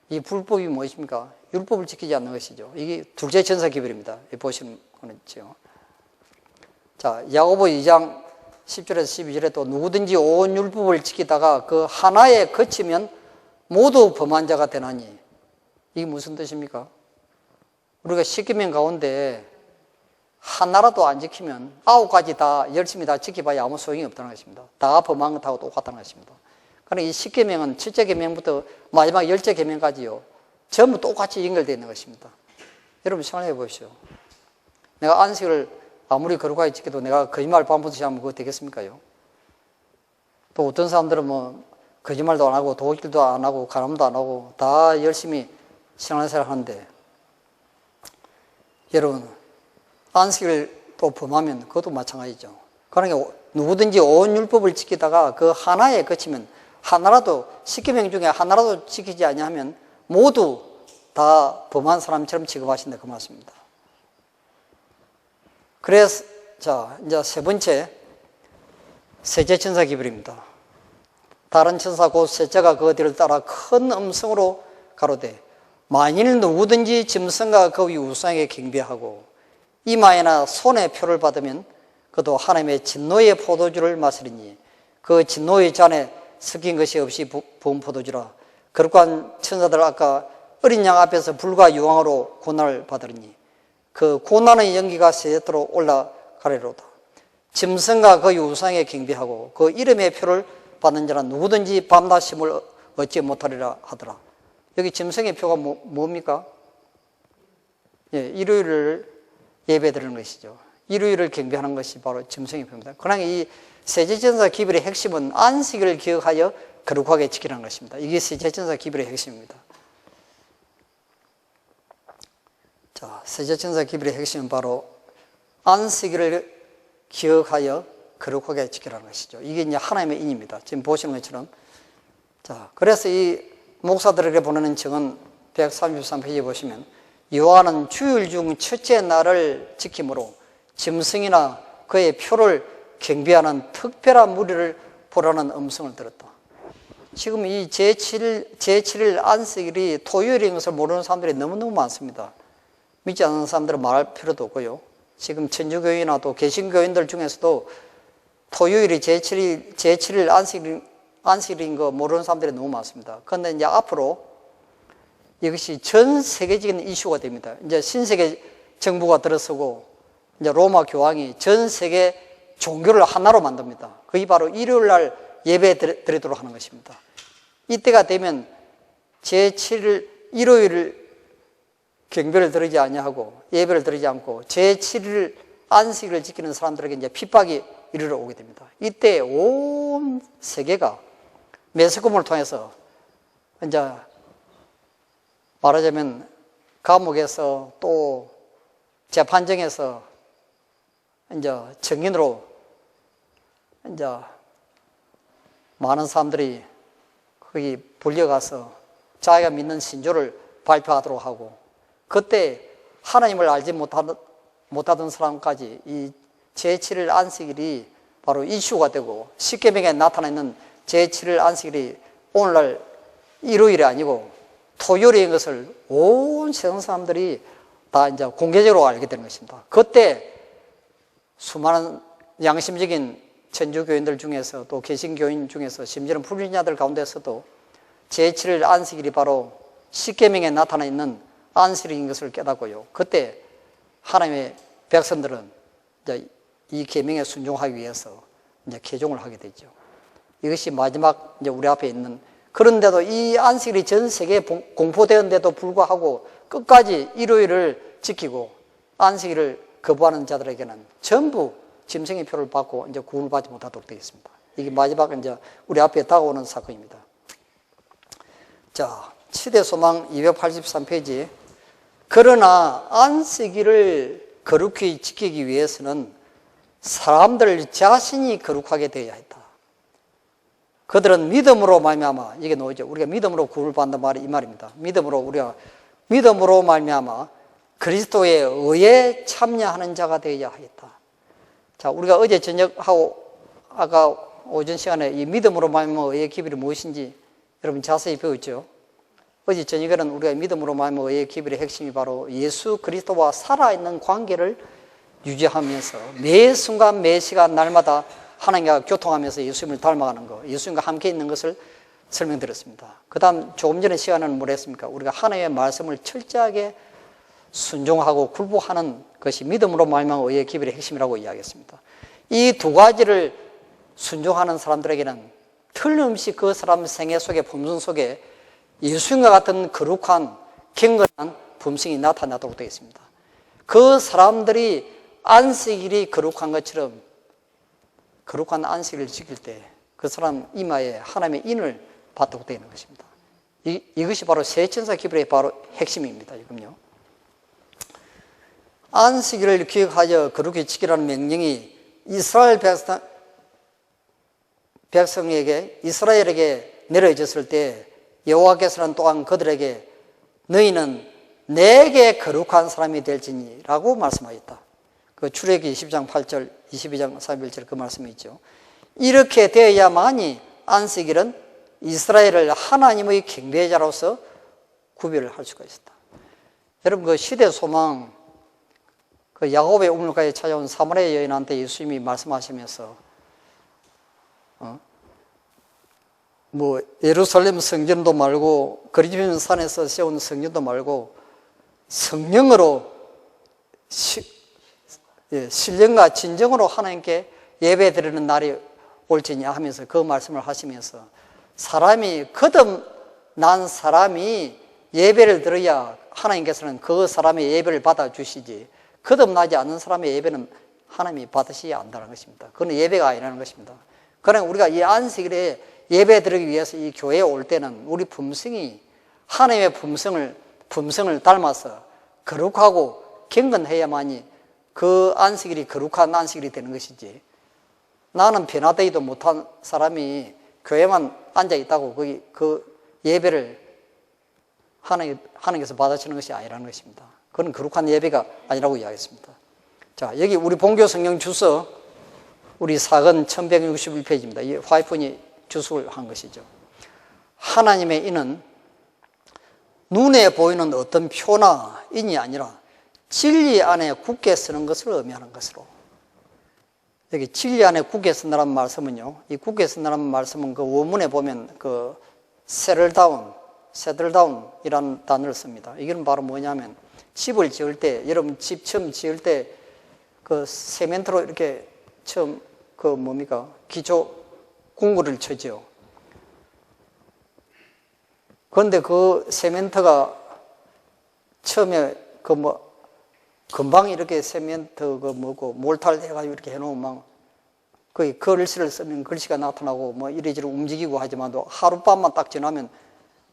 S1: 이 불법이 무엇입니까? 율법을 지키지 않는 것이죠. 이게 둘째 천사 기별입니다. 보시면 있죠. 자, 야고보 2장 10절에서 12절에 또 누구든지 온 율법을 지키다가 그 하나에 그치면 모두 범한 자가 되나니, 이게 무슨 뜻입니까? 우리가 10계명 가운데 하나라도 안 지키면 9가지 다 열심히 다 지켜봐야 아무 소용이 없다는 것입니다. 다 범한 것하고 똑같다는 것입니다. 그러니까 이 10계명은 7째 계명부터 마지막 10째 계명까지요, 전부 똑같이 연결되어 있는 것입니다. 여러분 생각해 보십시오. 내가 안식을 아무리 거룩하게 지켜도 내가 거짓말 반복해서 하면 그거 되겠습니까요? 또 어떤 사람들은 뭐 거짓말도 안 하고 도둑질도 안 하고 가늠도 안 하고 다 열심히 신앙생활 하는데, 여러분 안식을 또 범하면 그것도 마찬가지죠. 그러니까 누구든지 온 율법을 지키다가 그 하나에 그치면, 하나라도 10계명 중에 하나라도 지키지 아니하면 모두 다 범한 사람처럼 취급하신다, 그 말씀입니다. 그래서 자, 이제 세 번째, 셋째 천사 기별입니다. 다른 천사 곧 셋째가 그 뒤를 따라 큰 음성으로 가로되 만일 누구든지 짐승과 그의 우상에게 경배하고 이마에나 손에 표를 받으면 그도 하나님의 진노의 포도주를 마시리니 그 진노의 잔에 섞인 것이 없이 부은 포도주라. 거룩한 천사들 아까 어린 양 앞에서 불과 유황으로 고난을 받으리니 그 고난의 연기가 세대토록 올라가리로다. 짐승과 그 우상에 경배하고 그 이름의 표를 받는 자는 누구든지 밤낮심을 얻지 못하리라 하더라. 여기 짐승의 표가 뭡니까? 예, 일요일을 예배드리는 것이죠. 일요일을 경배하는 것이 바로 짐승의 표입니다. 그러나 이 세제천사 기별의 핵심은 안식일을 기억하여 거룩하게 지키라는 것입니다. 이게 세제천사 기별의 핵심입니다. 자, 세제천사 기별의 핵심은 바로 안식일을 기억하여 거룩하게 지키라는 것이죠. 이게 이제 하나님의 인입니다. 지금 보시는 것처럼. 자, 그래서 이 목사들에게 보내는 증언 133페이지에 보시면 여호와는 주일 중 첫째 날을 지킴으로 짐승이나 그의 표를 경배하는 특별한 무리를 보라는 음성을 들었다. 지금 이 제7일 안식일이 토요일인 것을 모르는 사람들이 너무너무 많습니다. 믿지 않는 사람들은 말할 필요도 없고요. 지금 천주교인이나 또 개신교인들 중에서도 토요일이 제7일 안식일인 거 모르는 사람들이 너무 많습니다. 그런데 이제 앞으로 이것이 전 세계적인 이슈가 됩니다. 이제 신세계 정부가 들어서고 이제 로마 교황이 전 세계 종교를 하나로 만듭니다. 그게 바로 일요일 날 예배 드리도록 하는 것입니다. 이때가 되면 제7일 일요일을 경배를 드리지 아니하고 예배를 드리지 않고 제7일 안식일을 지키는 사람들에게 이제 핍박이 이르러 오게 됩니다. 이때 온 세계가 매스컴을 통해서 이제 말하자면 감옥에서 또 재판정에서 이제 증인으로 이제 많은 사람들이 거기 불려가서 자기가 믿는 신조를 발표하도록 하고 그때 하나님을 알지 못하던 사람까지 이 제7일 안식일이 바로 이슈가 되고 십계명에 나타나 있는 제7일 안식일이 오늘날 일요일이 아니고 토요일인 것을 온 세상 사람들이 다 이제 공개적으로 알게 되는 것입니다. 그때 수많은 양심적인 천주교인들 중에서 또 개신교인 중에서 심지어는 불신자들 가운데서도 제7일 안식일이 바로 십계명에 나타나 있는 안식일인 것을 깨닫고요. 그때 하나님의 백성들은 이제 이 계명에 순종하기 위해서 이제 개종을 하게 되죠. 이것이 마지막 이제 우리 앞에 있는 그런데도 이 안식일이 전 세계에 공포되었는데도 불구하고 끝까지 일요일을 지키고 안식일을 거부하는 자들에게는 전부 짐승의 표를 받고 이제 구원을 받지 못하도록 되겠습니다. 이게 마지막 이제 우리 앞에 다가오는 사건입니다. 자, 시대 소망 283페이지. 그러나 안식일을 거룩히 지키기 위해서는 사람들 자신이 거룩하게 되어야 했다. 그들은 믿음으로 말미암아 이게 나오죠. 우리가 믿음으로 구원을 받는다 말이 이 말입니다. 믿음으로 말미암아 그리스도의 의에 참여하는 자가 되어야 하겠다. 자, 우리가 어제 저녁하고 아까 오전 시간에 이 믿음으로 말미암아 의의 기별이 무엇인지 여러분 자세히 배웠죠. 어제 저녁에는 우리가 믿음으로 말미암아 의의 기별의 핵심이 바로 예수 그리스도와 살아있는 관계를 유지하면서 매 순간 매 시간 날마다 하나님과 교통하면서 예수님을 닮아가는 것, 예수님과 함께 있는 것을 설명드렸습니다. 그 다음 조금 전에 시간에는 뭘 했습니까? 우리가 하나님의 말씀을 철저하게 순종하고 굴복하는 것이 믿음으로 말미암아 의의 기별의 핵심이라고 이야기했습니다. 이 두 가지를 순종하는 사람들에게는 틀림없이 그 사람 생애 속에 품성 속에 예수님과 같은 거룩한 경건한 품성이 나타나도록 되어 있습니다. 그 사람들이 안식일이 거룩한 것처럼 거룩한 안식일을 지킬 때 그 사람 이마에 하나님의 인을 받도록 되어 있는 것입니다. 이것이 바로 세천사 기별의 바로 핵심입니다. 지금요. 안식일을 기억하여 거룩히 지키라는 명령이 이스라엘 이스라엘에게 내려졌을 때 여호와께서는 또한 그들에게 너희는 내게 거룩한 사람이 될지니라고 말씀하셨다. 그 출애굽기 20장 8절, 22장 31절 그 말씀이 있죠. 이렇게 되어야만이 안식일은 이스라엘을 하나님의 경배자로서 구별을 할 수가 있었다. 여러분 그 시대 소망 그 야곱의 우물가에 찾아온 사마리아 여인한테 예수님이 말씀하시면서 뭐 예루살렘 성전도 말고 거리낌 산에서 세운 성전도 말고 성령으로 신령과 진정으로 하나님께 예배 드리는 날이 올지냐 하면서 그 말씀을 하시면서 사람이 거듭난 사람이 예배를 드려야 하나님께서는 그 사람의 예배를 받아주시지 거듭나지 않는 사람의 예배는 하나님이 받으시지 않는다는 것입니다. 그건 예배가 아니라는 것입니다. 그러나 우리가 이 안식일에 예배 드리기 위해서 이 교회에 올 때는 우리 품성이 하나님의 품성을 닮아서 거룩하고 경건해야만이 그 안식일이 거룩한 안식일이 되는 것이지 나는 변화되지도 못한 사람이 교회만 앉아있다고 그 예배를 하나님께서 받아주는 것이 아니라는 것입니다. 그건 거룩한 예배가 아니라고 이야기했습니다. 자, 여기 우리 본교 성경 주석 우리 사근 1161페이지입니다. 이 화이트폰이 주석을 한 것이죠. 하나님의 인은 눈에 보이는 어떤 표나 인이 아니라 진리 안에 굳게 서는 것을 의미하는 것으로. 여기 진리 안에 굳게 선다는 말씀은요, 이 굳게 선다는 말씀은 그 원문에 보면 그 세틀다운이라는 단어를 씁니다. 이건 바로 뭐냐면 집을 지을 때, 여러분 집 처음 지을 때 그 세멘트로 이렇게 처음 기초 공구를 쳐죠. 그런데 그 세멘트가 처음에 금방 이렇게 세멘트 몰탈 해가지고 이렇게 해놓으면 그 글씨를 쓰면 글씨가 나타나고 이리저리 움직이고 하지만도 하룻밤만 딱 지나면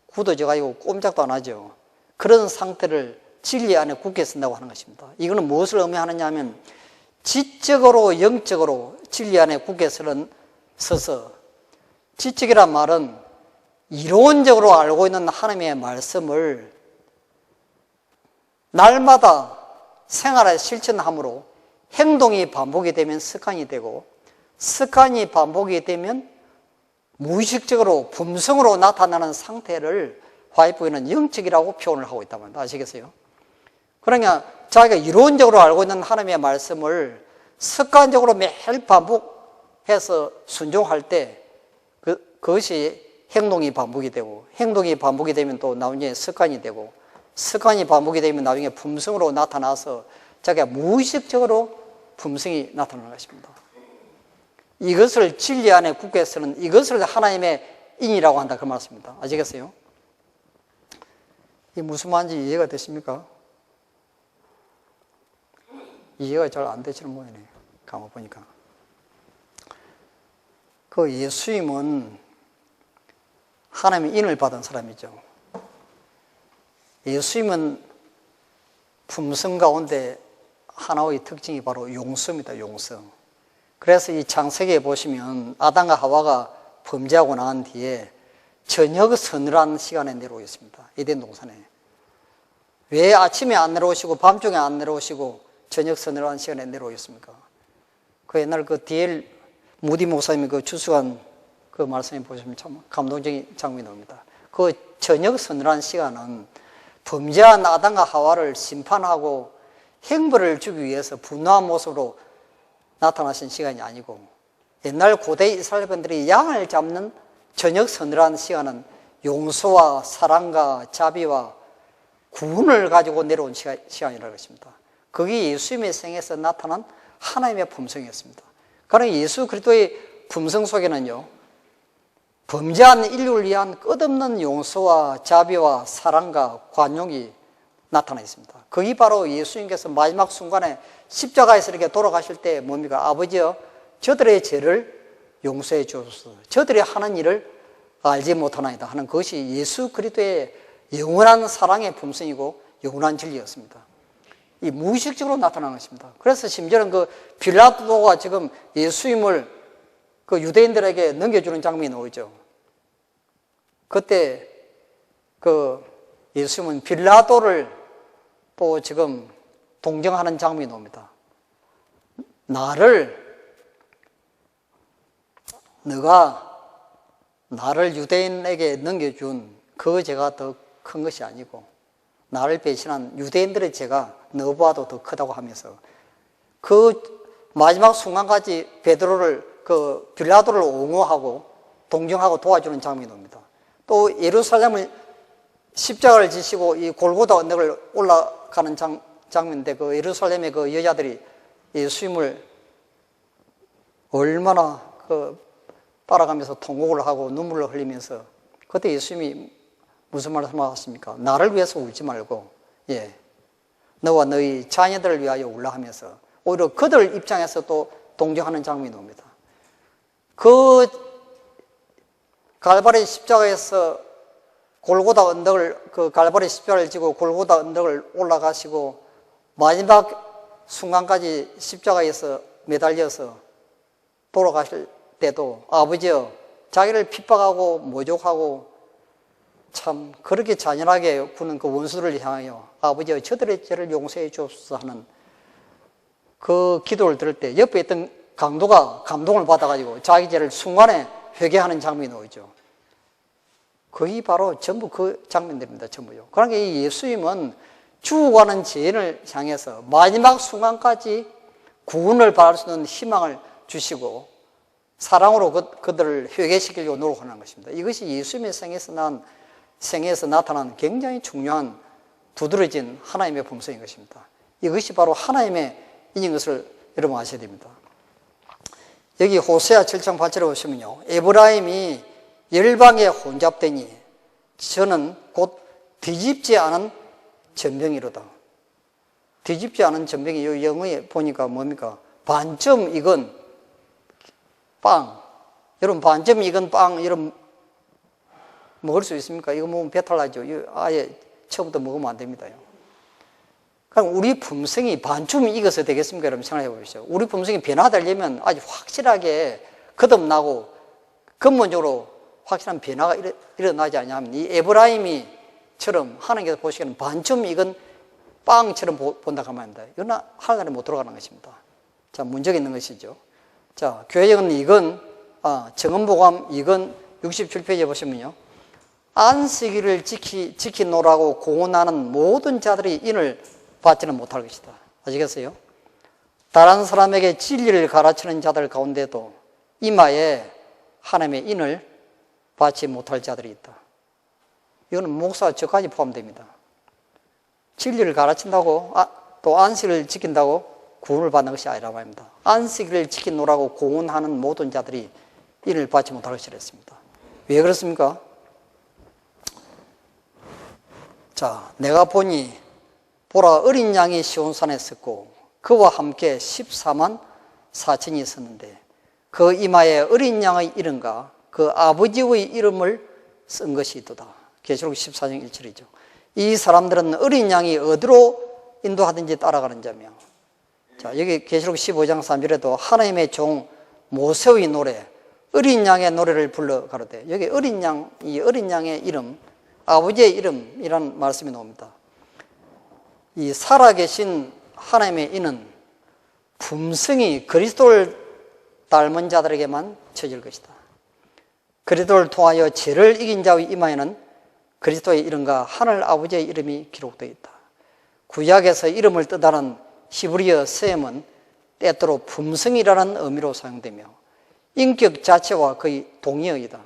S1: 굳어져가지고 꼼짝도 안 하죠. 그런 상태를 진리 안에 굳게 쓴다고 하는 것입니다. 이거는 무엇을 의미하느냐 하면 지적으로 영적으로 진리 안에 굳게 서서 지적이란 말은 이론적으로 알고 있는 하나님의 말씀을 날마다 생활에 실천함으로 행동이 반복이 되면 습관이 되고 습관이 반복이 되면 무의식적으로 품성으로 나타나는 상태를 화이트보이는 영적이라고 표현을 하고 있단 말입니다. 아시겠어요? 그러니까 자기가 이론적으로 알고 있는 하나님의 말씀을 습관적으로 매일 반복해서 순종할 때 그것이 행동이 반복이 되고 행동이 반복이 되면 또 나중에 습관이 되고 습관이 반복이 되면 나중에 품성으로 나타나서 자기가 무의식적으로 품성이 나타나는 것입니다. 이것을 진리 안에 굳게 서는 이것을 하나님의 인이라고 한다 그 말씀입니다. 아시겠어요? 이게 무슨 말인지 이해가 되십니까? 이해가 잘 안 되시는 모양이네요. 가만 보니까. 그 예수님은 하나님의 인을 받은 사람이죠. 예수님은 품성 가운데 하나의 특징이 바로 용서입니다. 용서. 그래서 이 창세기에 보시면 아담과 하와가 범죄하고 난 뒤에 저녁 서늘한 시간에 내려오셨습니다. 에덴 동산에. 왜 아침에 안 내려오시고 밤중에 안 내려오시고 저녁 서늘한 시간에 내려오셨습니까? 그 옛날 그 D.L. 무디 목사님이 그 주수한 그 말씀에 보시면 참 감동적인 장면이 나옵니다. 그 저녁 서늘한 시간은 범죄한 아담과 하와를 심판하고 형벌을 주기 위해서 분노한 모습으로 나타나신 시간이 아니고 옛날 고대 이스라엘 분들이 양을 잡는 저녁 서늘한 시간은 용서와 사랑과 자비와 구원을 가지고 내려온 시간이라고 했습니다. 그게 예수님의 생에서 나타난 하나님의 품성이었습니다. 그러나 예수 그리스도의 품성 속에는요, 범죄한 인류를 위한 끝없는 용서와 자비와 사랑과 관용이 나타나 있습니다. 그게 바로 예수님께서 마지막 순간에 십자가에서 이렇게 돌아가실 때 뭡니까? 아버지여, 저들의 죄를 용서해 주옵소서. 저들이 하는 일을 알지 못하나이다 하는 것이 예수 그리스도의 영원한 사랑의 품성이고 영원한 진리였습니다. 이 무의식적으로 나타난 것입니다. 그래서 심지어는 그 빌라도가 지금 예수님을 그 유대인들에게 넘겨주는 장면이 나오죠. 그때 그 예수님은 빌라도를 또 지금 동정하는 장면이 나옵니다. 너가 나를 유대인에게 넘겨준 그 죄가 더 큰 것이 아니고 나를 배신한 유대인들의 죄가 너보다도 더 크다고 하면서 그 마지막 순간까지 그 빌라도를 옹호하고 동정하고 도와주는 장면이 나옵니다. 또 예루살렘을 십자가를 지시고 이 골고다 언덕을 올라가는 장면인데 그 예루살렘의 그 여자들이 예수님을 얼마나 빨아가면서 통곡을 하고 눈물을 흘리면서 그때 예수님이 무슨 말씀하셨습니까? 나를 위해서 울지 말고 너와 너희 자녀들을 위하여 울라 하면서 오히려 그들 입장에서 또 동정하는 장면이 옵니다. 그 갈바리 십자가에서 골고다 언덕을 갈바리 십자가를 지고 골고다 언덕을 올라가시고 마지막 순간까지 십자가에서 매달려서 돌아가실 때도 아버지여 자기를 핍박하고 모욕하고 참 그렇게 잔인하게 구는 그 원수들을 향하여 아버지여 저들의 죄를 용서해 주옵소서 하는 그 기도를 들을 때 옆에 있던 강도가 감동을 받아가지고 자기 죄를 순간에 회개하는 장면이 나오죠. 거의 바로 전부 그 장면들입니다. 전부요. 그러니까 이 예수님은 죽어가는 죄인을 향해서 마지막 순간까지 구원을 받을 수 있는 희망을 주시고 사랑으로 그들을 회개시키려고 노력하는 것입니다. 이것이 예수님의 생애에서 나타난 굉장히 중요한 두드러진 하나님의 품성인 것입니다. 이것이 바로 하나님의 인인 것을 여러분 아셔야 됩니다. 여기 호세아 7장 8절에 보시면요. 에브라임이 열방에 혼잡되니 저는 곧 뒤집지 않은 전병이로다. 뒤집지 않은 전병이 영어에 보니까 뭡니까? 반점 익은 빵. 여러분 반점 익은 빵 여러분 먹을 수 있습니까? 이거 먹으면 배탈 나죠. 아예 처음부터 먹으면 안 됩니다. 그럼 우리 품성이 반쯤 익어서 되겠습니까? 여러분 생각해 보십시오. 우리 품성이 변화되려면 아주 확실하게 거듭나고 근본적으로 확실한 변화가 일어나지 않냐면 이 에브라임이처럼 하나님께서 보시기에는 반쯤 익은 빵처럼 본다고 합니다. 이건 하늘나라에 못 들어가는 것입니다. 자, 문제가 있는 것이죠. 자, 교회적은 이건 정언보감 이건 67페이지에 보시면요. 안식일을 지키노라고 공언하는 모든 자들이 인을 받지는 못할 것이다. 아시겠어요? 다른 사람에게 진리를 가르치는 자들 가운데도 이마에 하나님의 인을 받지 못할 자들이 있다. 이거는 목사 저까지 포함됩니다. 진리를 가르친다고 또 안식일을 지킨다고 구원을 받는 것이 아니라 말입니다. 안식일을 지키노라고 공언하는 모든 자들이 인을 받지 못할 것이라 했습니다. 왜 그렇습니까? 자, 내가 보니 보라 어린 양이 시온산에 있었고 그와 함께 14만 4천이 있었는데 그 이마에 어린 양의 이름과 그 아버지의 이름을 쓴 것이 있도다. 계시록 14장 1절이죠. 이 사람들은 어린 양이 어디로 인도하든지 따라가는 자며 자, 여기 계시록 15장 3절에도 하나님의 종 모세의 노래 어린 양의 노래를 불러 가로되 여기 어린 양의 이름 아버지의 이름이라는 말씀이 나옵니다. 이 살아계신 하나님의 이는 품성이 그리스도를 닮은 자들에게만 쳐질 것이다. 그리스도를 통하여 죄를 이긴 자의 이마에는 그리스도의 이름과 하늘 아버지의 이름이 기록되어 있다. 구약에서 이름을 뜻하는 히브리어 셈은 때때로 품성이라는 의미로 사용되며 인격 자체와 거의 동의어이다.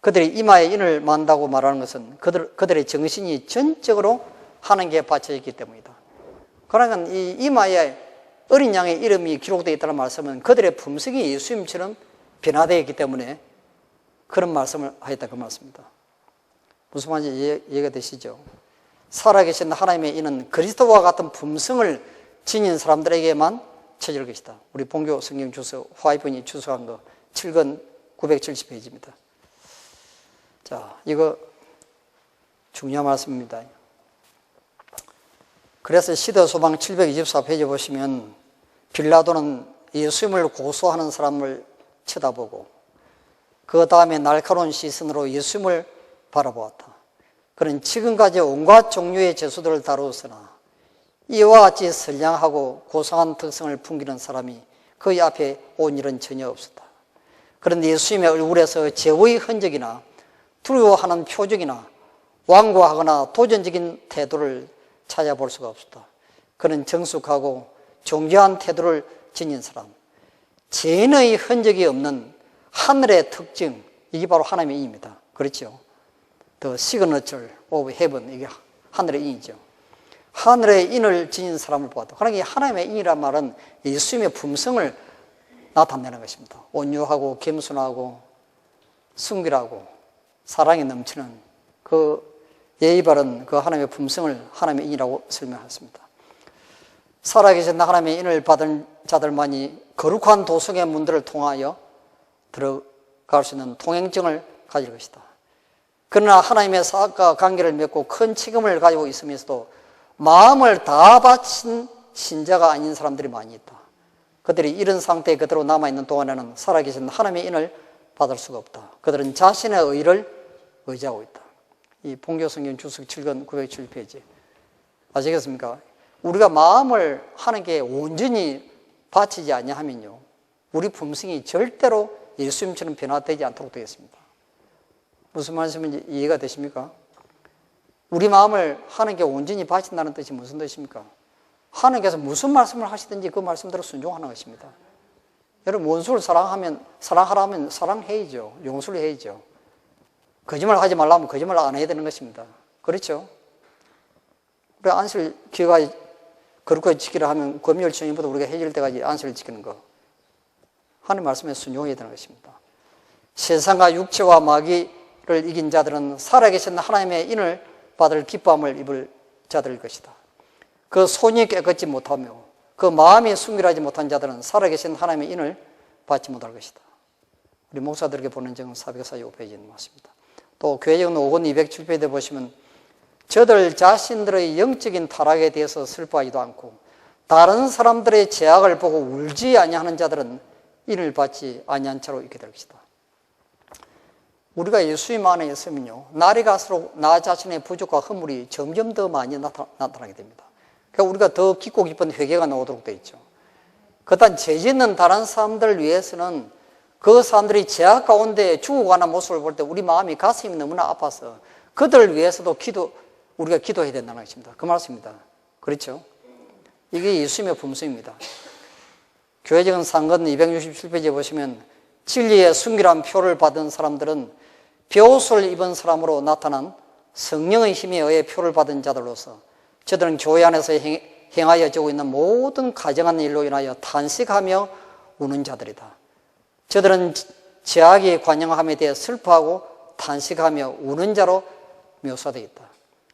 S1: 그들이 이마에 인을 만다고 말하는 것은 그들의 정신이 전적으로 하나님께 바쳐 있기 때문이다. 그러니까 이 이마에 어린 양의 이름이 기록되어 있다는 말씀은 그들의 품성이 예수님처럼 변화되어 있기 때문에 그런 말씀을 하였다 그 말씀입니다. 무슨 말인지 이해가 되시죠? 살아계신 하나님의 이는 그리스도와 같은 품성을 지닌 사람들에게만 쳐질 것이다. 우리 본교 성경 주소 화이번이 주소한 거 7권 970페이지입니다. 자, 이거 중요한 말씀입니다. 그래서 시대소방 724페이지 보시면 빌라도는 예수님을 고소하는 사람을 쳐다보고 그 다음에 날카로운 시선으로 예수님을 바라보았다. 그는 지금까지 온갖 종류의 죄수들을 다루었으나 이와 같이 선량하고 고상한 특성을 풍기는 사람이 그의 앞에 온 일은 전혀 없었다. 그런데 예수님의 얼굴에서 죄의 흔적이나 두려워하는 표정이나 완고하거나 도전적인 태도를 찾아볼 수가 없었다. 그는 정숙하고 정교한 태도를 지닌 사람, 죄인의 흔적이 없는 하늘의 특징, 이게 바로 하나님의 인입니다. 그렇죠? The signature of heaven, 이게 하늘의 인이죠. 하늘의 인을 지닌 사람을 보았다. 그러니까 하나님의 인이란 말은 예수님의 품성을 나타내는 것입니다. 온유하고 겸손하고 순결하고 사랑이 넘치는 그 예의 바른 그 하나님의 품성을 하나님의 인이라고 설명했습니다. 살아계신 하나님의 인을 받은 자들만이 거룩한 도성의 문들을 통하여 들어갈 수 있는 통행증을 가질 것이다. 그러나 하나님의 사악과 관계를 맺고 큰 책임을 가지고 있으면서도 마음을 다 바친 신자가 아닌 사람들이 많이 있다. 그들이 이런 상태에 그대로 남아있는 동안에는 살아계신 하나님의 인을 받을 수가 없다. 그들은 자신의 의를 의지하고 있다. 이 본교성경 주석 7권 907페이지 아시겠습니까? 우리가 마음을 하나님께 온전히 바치지 아니하면요, 우리 품성이 절대로 예수님처럼 변화되지 않도록 되겠습니다. 무슨 말씀인지 이해가 되십니까? 우리 마음을 하나님께 온전히 바친다는 뜻이 무슨 뜻입니까? 하나님께서 무슨 말씀을 하시든지 그 말씀대로 순종하는 것입니다. 여러분, 원수를 사랑하라면 사랑해야죠. 용서를 해야죠. 거짓말 하지 말라면 거짓말 안 해야 되는 것입니다. 그렇죠? 우리 안식일 기회가 거룩하게 지키라 하면 금요일 저녁부터 우리가 해질 때까지 안식일 지키는 거, 하나님 말씀에 순종해야 되는 것입니다. 세상과 육체와 마귀를 이긴 자들은 살아계신 하나님의 인을 받을 기쁨을 입을 자들일 것이다. 그 손이 깨끗지 못하며 그 마음이 순결하지 못한 자들은 살아계신 하나님의 인을 받지 못할 것이다. 우리 목사들에게 보낸 적은 445페이지에 맞습니다. 또 교회적 5권 207페이지에 보시면 저들 자신들의 영적인 타락에 대해서 슬퍼하지도 않고 다른 사람들의 죄악을 보고 울지 아니하는 자들은 인을 받지 아니한 채로 있게 될 것이다. 우리가 예수님 안에 있으면요, 날이 갈수록 나 자신의 부족과 허물이 점점 더 많이 나타나게 됩니다. 그러니까 우리가 더 깊고 깊은 회개가 나오도록 되어 있죠. 그단 죄 짓는 다른 사람들을 위해서는 그 사람들이 죄악 가운데 죽어가는 모습을 볼 때 우리 마음이 가슴이 너무나 아파서 그들을 위해서도 우리가 기도해야 된다는 것입니다. 그 말씀입니다. 그렇죠? 이게 예수님의 품성입니다. 교회적인 상권 267페이지에 보시면 진리의 순결한 표를 받은 사람들은 벼옷을 입은 사람으로 나타난 성령의 힘에 의해 표를 받은 자들로서 저들은 교회 안에서 행하여지고 있는 모든 가정한 일로 인하여 탄식하며 우는 자들이다. 저들은 죄악이 관영함에 대해 슬퍼하고 탄식하며 우는 자로 묘사되어 있다.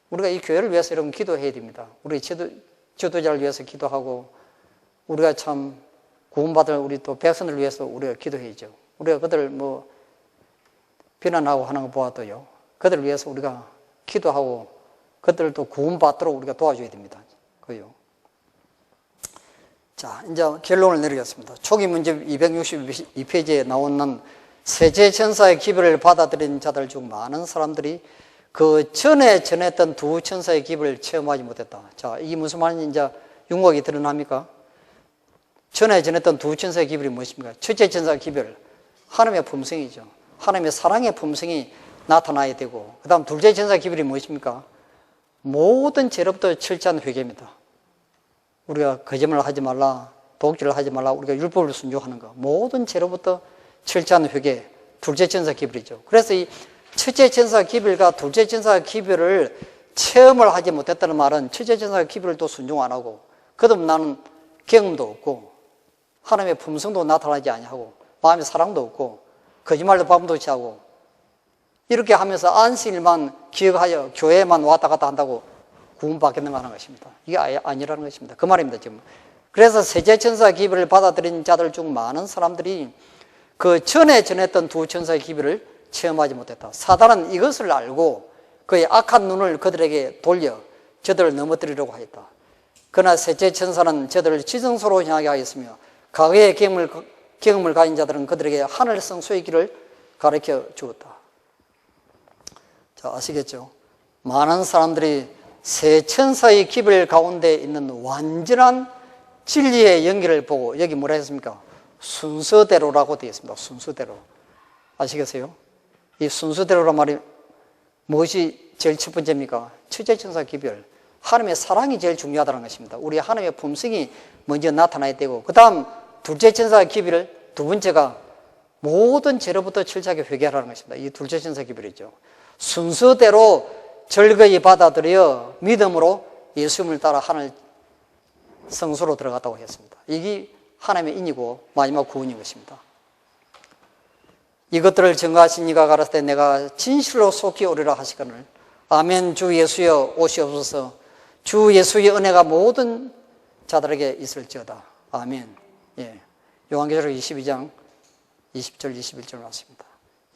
S1: 우리가 이 교회를 위해서 여러분 기도해야 됩니다. 우리 지도자를 위해서 기도하고 우리가 참 구원받을 우리 또 백성들을 위해서 우리가 기도해야죠. 우리가 그들을 비난하고 하는 거 보아도요, 그들을 위해서 우리가 기도하고 그들도 구원받도록 우리가 도와줘야 됩니다. 그요. 자, 이제 결론을 내리겠습니다. 초기 문제 262페이지에 나오는 세제 천사의 기별을 받아들인 자들 중 많은 사람들이 그 전에 전했던 두 천사의 기별을 체험하지 못했다. 자, 이게 무슨 말인지 이제 윤곽이 드러납니까? 전에 전했던 두 천사의 기별이 무엇입니까? 첫째 천사의 기별, 하나님의 품성이죠. 하나님의 사랑의 품성이 나타나야 되고, 그 다음 둘째 천사의 기별이 무엇입니까? 모든 죄로부터 철저한 회개입니다. 우리가 거짓말을 하지 말라, 도둑질을 하지 말라, 우리가 율법을 순종하는 거, 모든 죄로부터 철저한 회개, 둘째 천사 기별이죠. 그래서 이 첫째 천사 기별과 둘째 천사 기별을 체험을 하지 못했다는 말은 첫째 천사 기별을 또 순종 안 하고, 그다음 나는 경험도 없고 하나님의 품성도 나타나지 아니하고 마음의 사랑도 없고 거짓말도 밤도 취하고 이렇게 하면서 안식일만 기억하여 교회만 왔다 갔다 한다고 구원받겠는가 하는 것입니다. 이게 아니라는 것입니다. 그 말입니다, 지금. 그래서 세제 천사 기별을 받아들인 자들 중 많은 사람들이 그 전에 전했던 두 천사의 기별을 체험하지 못했다. 사단은 이것을 알고 그의 악한 눈을 그들에게 돌려 저들을 넘어뜨리려고 하였다. 그러나 셋째 천사는 저들을 지성소로 향하게 하였으며 과거의 경험을 가진 자들은 그들에게 하늘 성소의 길을 가르쳐 주었다. 자, 아시겠죠? 많은 사람들이 세 천사의 기별 가운데 있는 완전한 진리의 연기를 보고 여기 뭐라 했습니까? 순서대로라고 되어 있습니다. 순서대로. 아시겠어요? 이 순서대로란 말이 무엇이 제일 첫 번째입니까? 첫째 천사 기별. 하나님의 사랑이 제일 중요하다는 것입니다. 우리 하나님의 품성이 먼저 나타나야 되고, 그 다음 둘째 천사 기별, 두 번째가 모든 죄로부터 철저하게 회개하라는 것입니다. 이 둘째 천사 기별이죠. 순서대로 절거히 받아들여 믿음으로 예수님을 따라 하늘 성소로 들어갔다고 했습니다. 이게 하나님의 인이고 마지막 구원인 것입니다. 이것들을 증거하신 이가 가라사대 내가 진실로 속히 오리라 하시거늘 아멘. 주 예수여 오시옵소서. 주 예수의 은혜가 모든 자들에게 있을지어다. 아멘. 예. 요한계시록 22장 20절 21절 나왔습니다.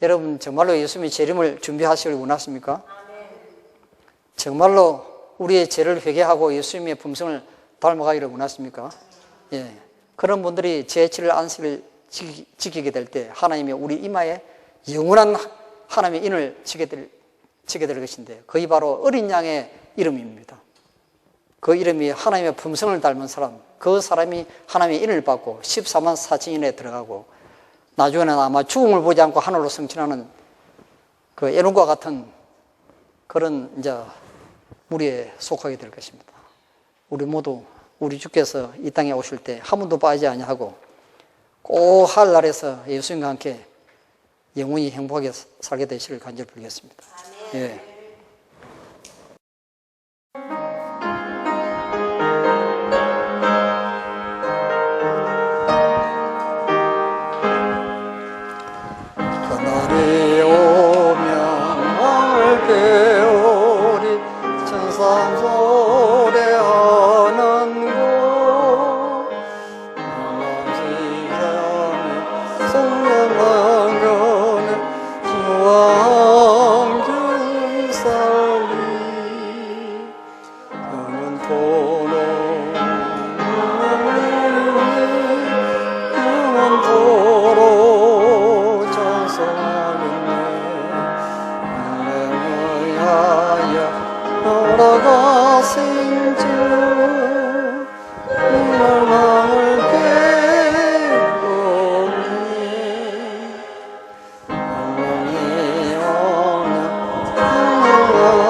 S1: 여러분 정말로 예수님의 재림을 준비하시길 원하십니까? 정말로 우리의 죄를 회개하고 예수님의 품성을 닮아가기를 원하십니까? 예. 그런 분들이 제7일 안식을 지키게 될 때 하나님이 우리 이마에 영원한 하나님의 인을 지게 될 것인데 그게 바로 어린 양의 이름입니다. 그 이름이 하나님의 품성을 닮은 사람, 그 사람이 하나님의 인을 받고 14만 4천인에 들어가고 나중에는 아마 죽음을 보지 않고 하늘로 승천하는 그 에녹과 같은 그런 이제 무리에 속하게 될 것입니다. 우리 모두 우리 주께서 이 땅에 오실 때 한 번도 빠지지 아니하고 꼭 하늘나라에서 예수님과 함께 영원히 행복하게 살게 되시길 간절히 빌겠습니다. 예. 그날이 오면 왕을 배우리 천상 소리하는 곳 성령왕년에 주왕 살리 영원토록 전성하겠네 할렐루야야 돌아가신 주 영광을 배우니 영광이 오는 영광하던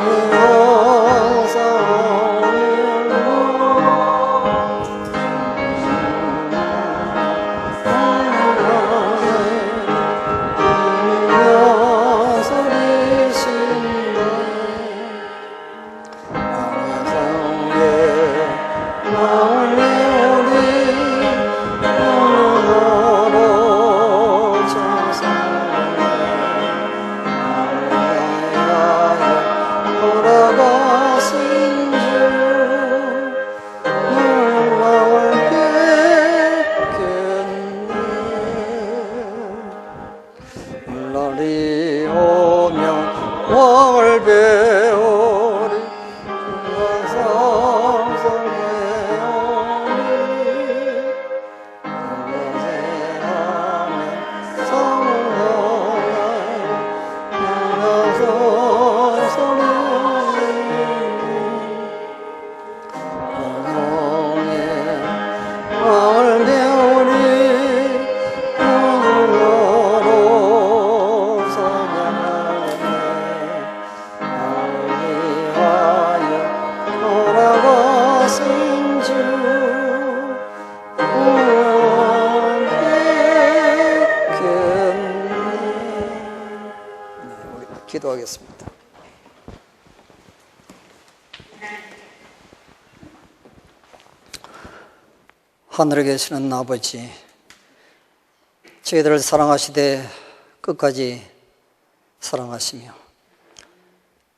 S1: 우리 날이 오면 왕을 배우리 주왕성성에 오리 영원하면 성령의 영원한 소리 영원히 왕을 배우리 기도하겠습니다. 하늘에 계시는 아버지, 저희들을 사랑하시되 끝까지 사랑하시며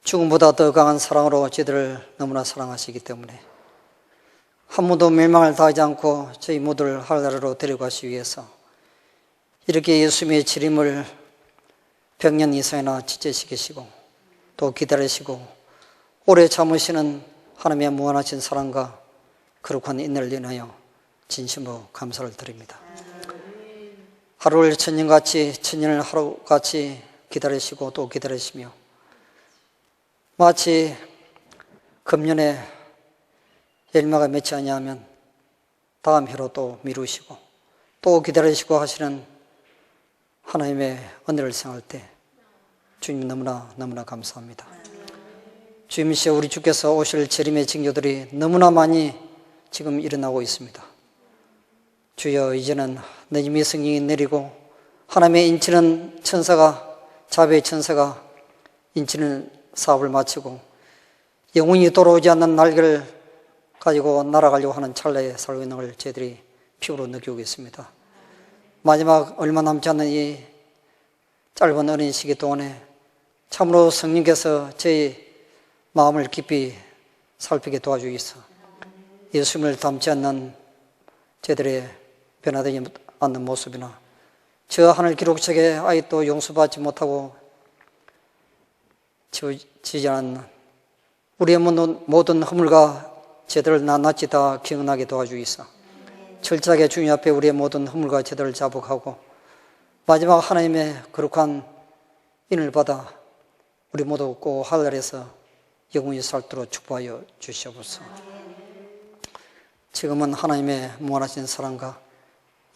S1: 죽음보다 더 강한 사랑으로 저희들을 너무나 사랑하시기 때문에 한 번도 멸망을 당하지 않고 저희 모두를 하늘나라로 데려가시기 위해서 이렇게 예수님의 재림을 100년 이상이나 지체시키시고 또 기다리시고 오래 참으시는 하나님의 무한하신 사랑과 거룩한 인내를 인하여 진심으로 감사를 드립니다. 하루를 천년같이 천년을 하루같이 기다리시고 또 기다리시며 마치 금년에 열매가 맺지 아니하면 다음 해로 또 미루시고 또 기다리시고 하시는 하나님의 은혜를 생각할 때 주님 너무나 감사합니다. 주님 이 시간 우리 주께서 오실 재림의 징조들이 너무나 많이 지금 일어나고 있습니다. 주여 이제는 내님의 성령이 내리고 하나님의 인치는 천사가 자비의 천사가 인치는 사업을 마치고 영원히 돌아오지 않는 날개를 가지고 날아가려고 하는 찰나에 살고 있는 걸 저희들이 피부로 느끼고 있습니다. 마지막 얼마 남지 않는 이 짧은 어린 시기 동안에 참으로 성령께서 저희 마음을 깊이 살피게 도와주기 위해서 예수님을 닮지 않는 저희들의 변화되지 않는 모습이나 저 하늘 기록책에 아직도 용서받지 못하고 지지 않은 우리의 모든 허물과 죄들을 낱낱이 다 기억나게 도와주기 위해서 철저하게 주님 앞에 우리의 모든 허물과 죄들을 자복하고 마지막 하나님의 거룩한 인을 받아 우리 모두 꼭 하늘에서 영원히 살도록 축복하여 주시옵소서. 지금은 하나님의 무한하신 사랑과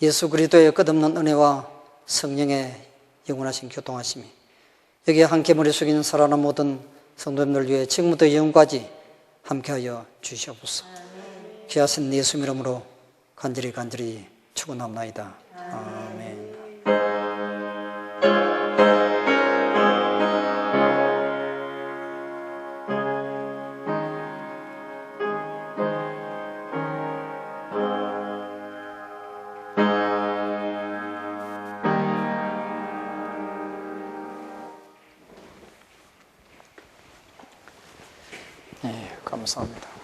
S1: 예수 그리스도의 끝없는 은혜와 성령의 영원하신 교통하심이 여기에 함께 머리 숙이는 살아난 모든 성도님들 위해 지금부터 영원까지 함께하여 주시옵소서. 귀하신 예수 이름으로 간절히 축원합나이다. 아멘. 네, 감사합니다.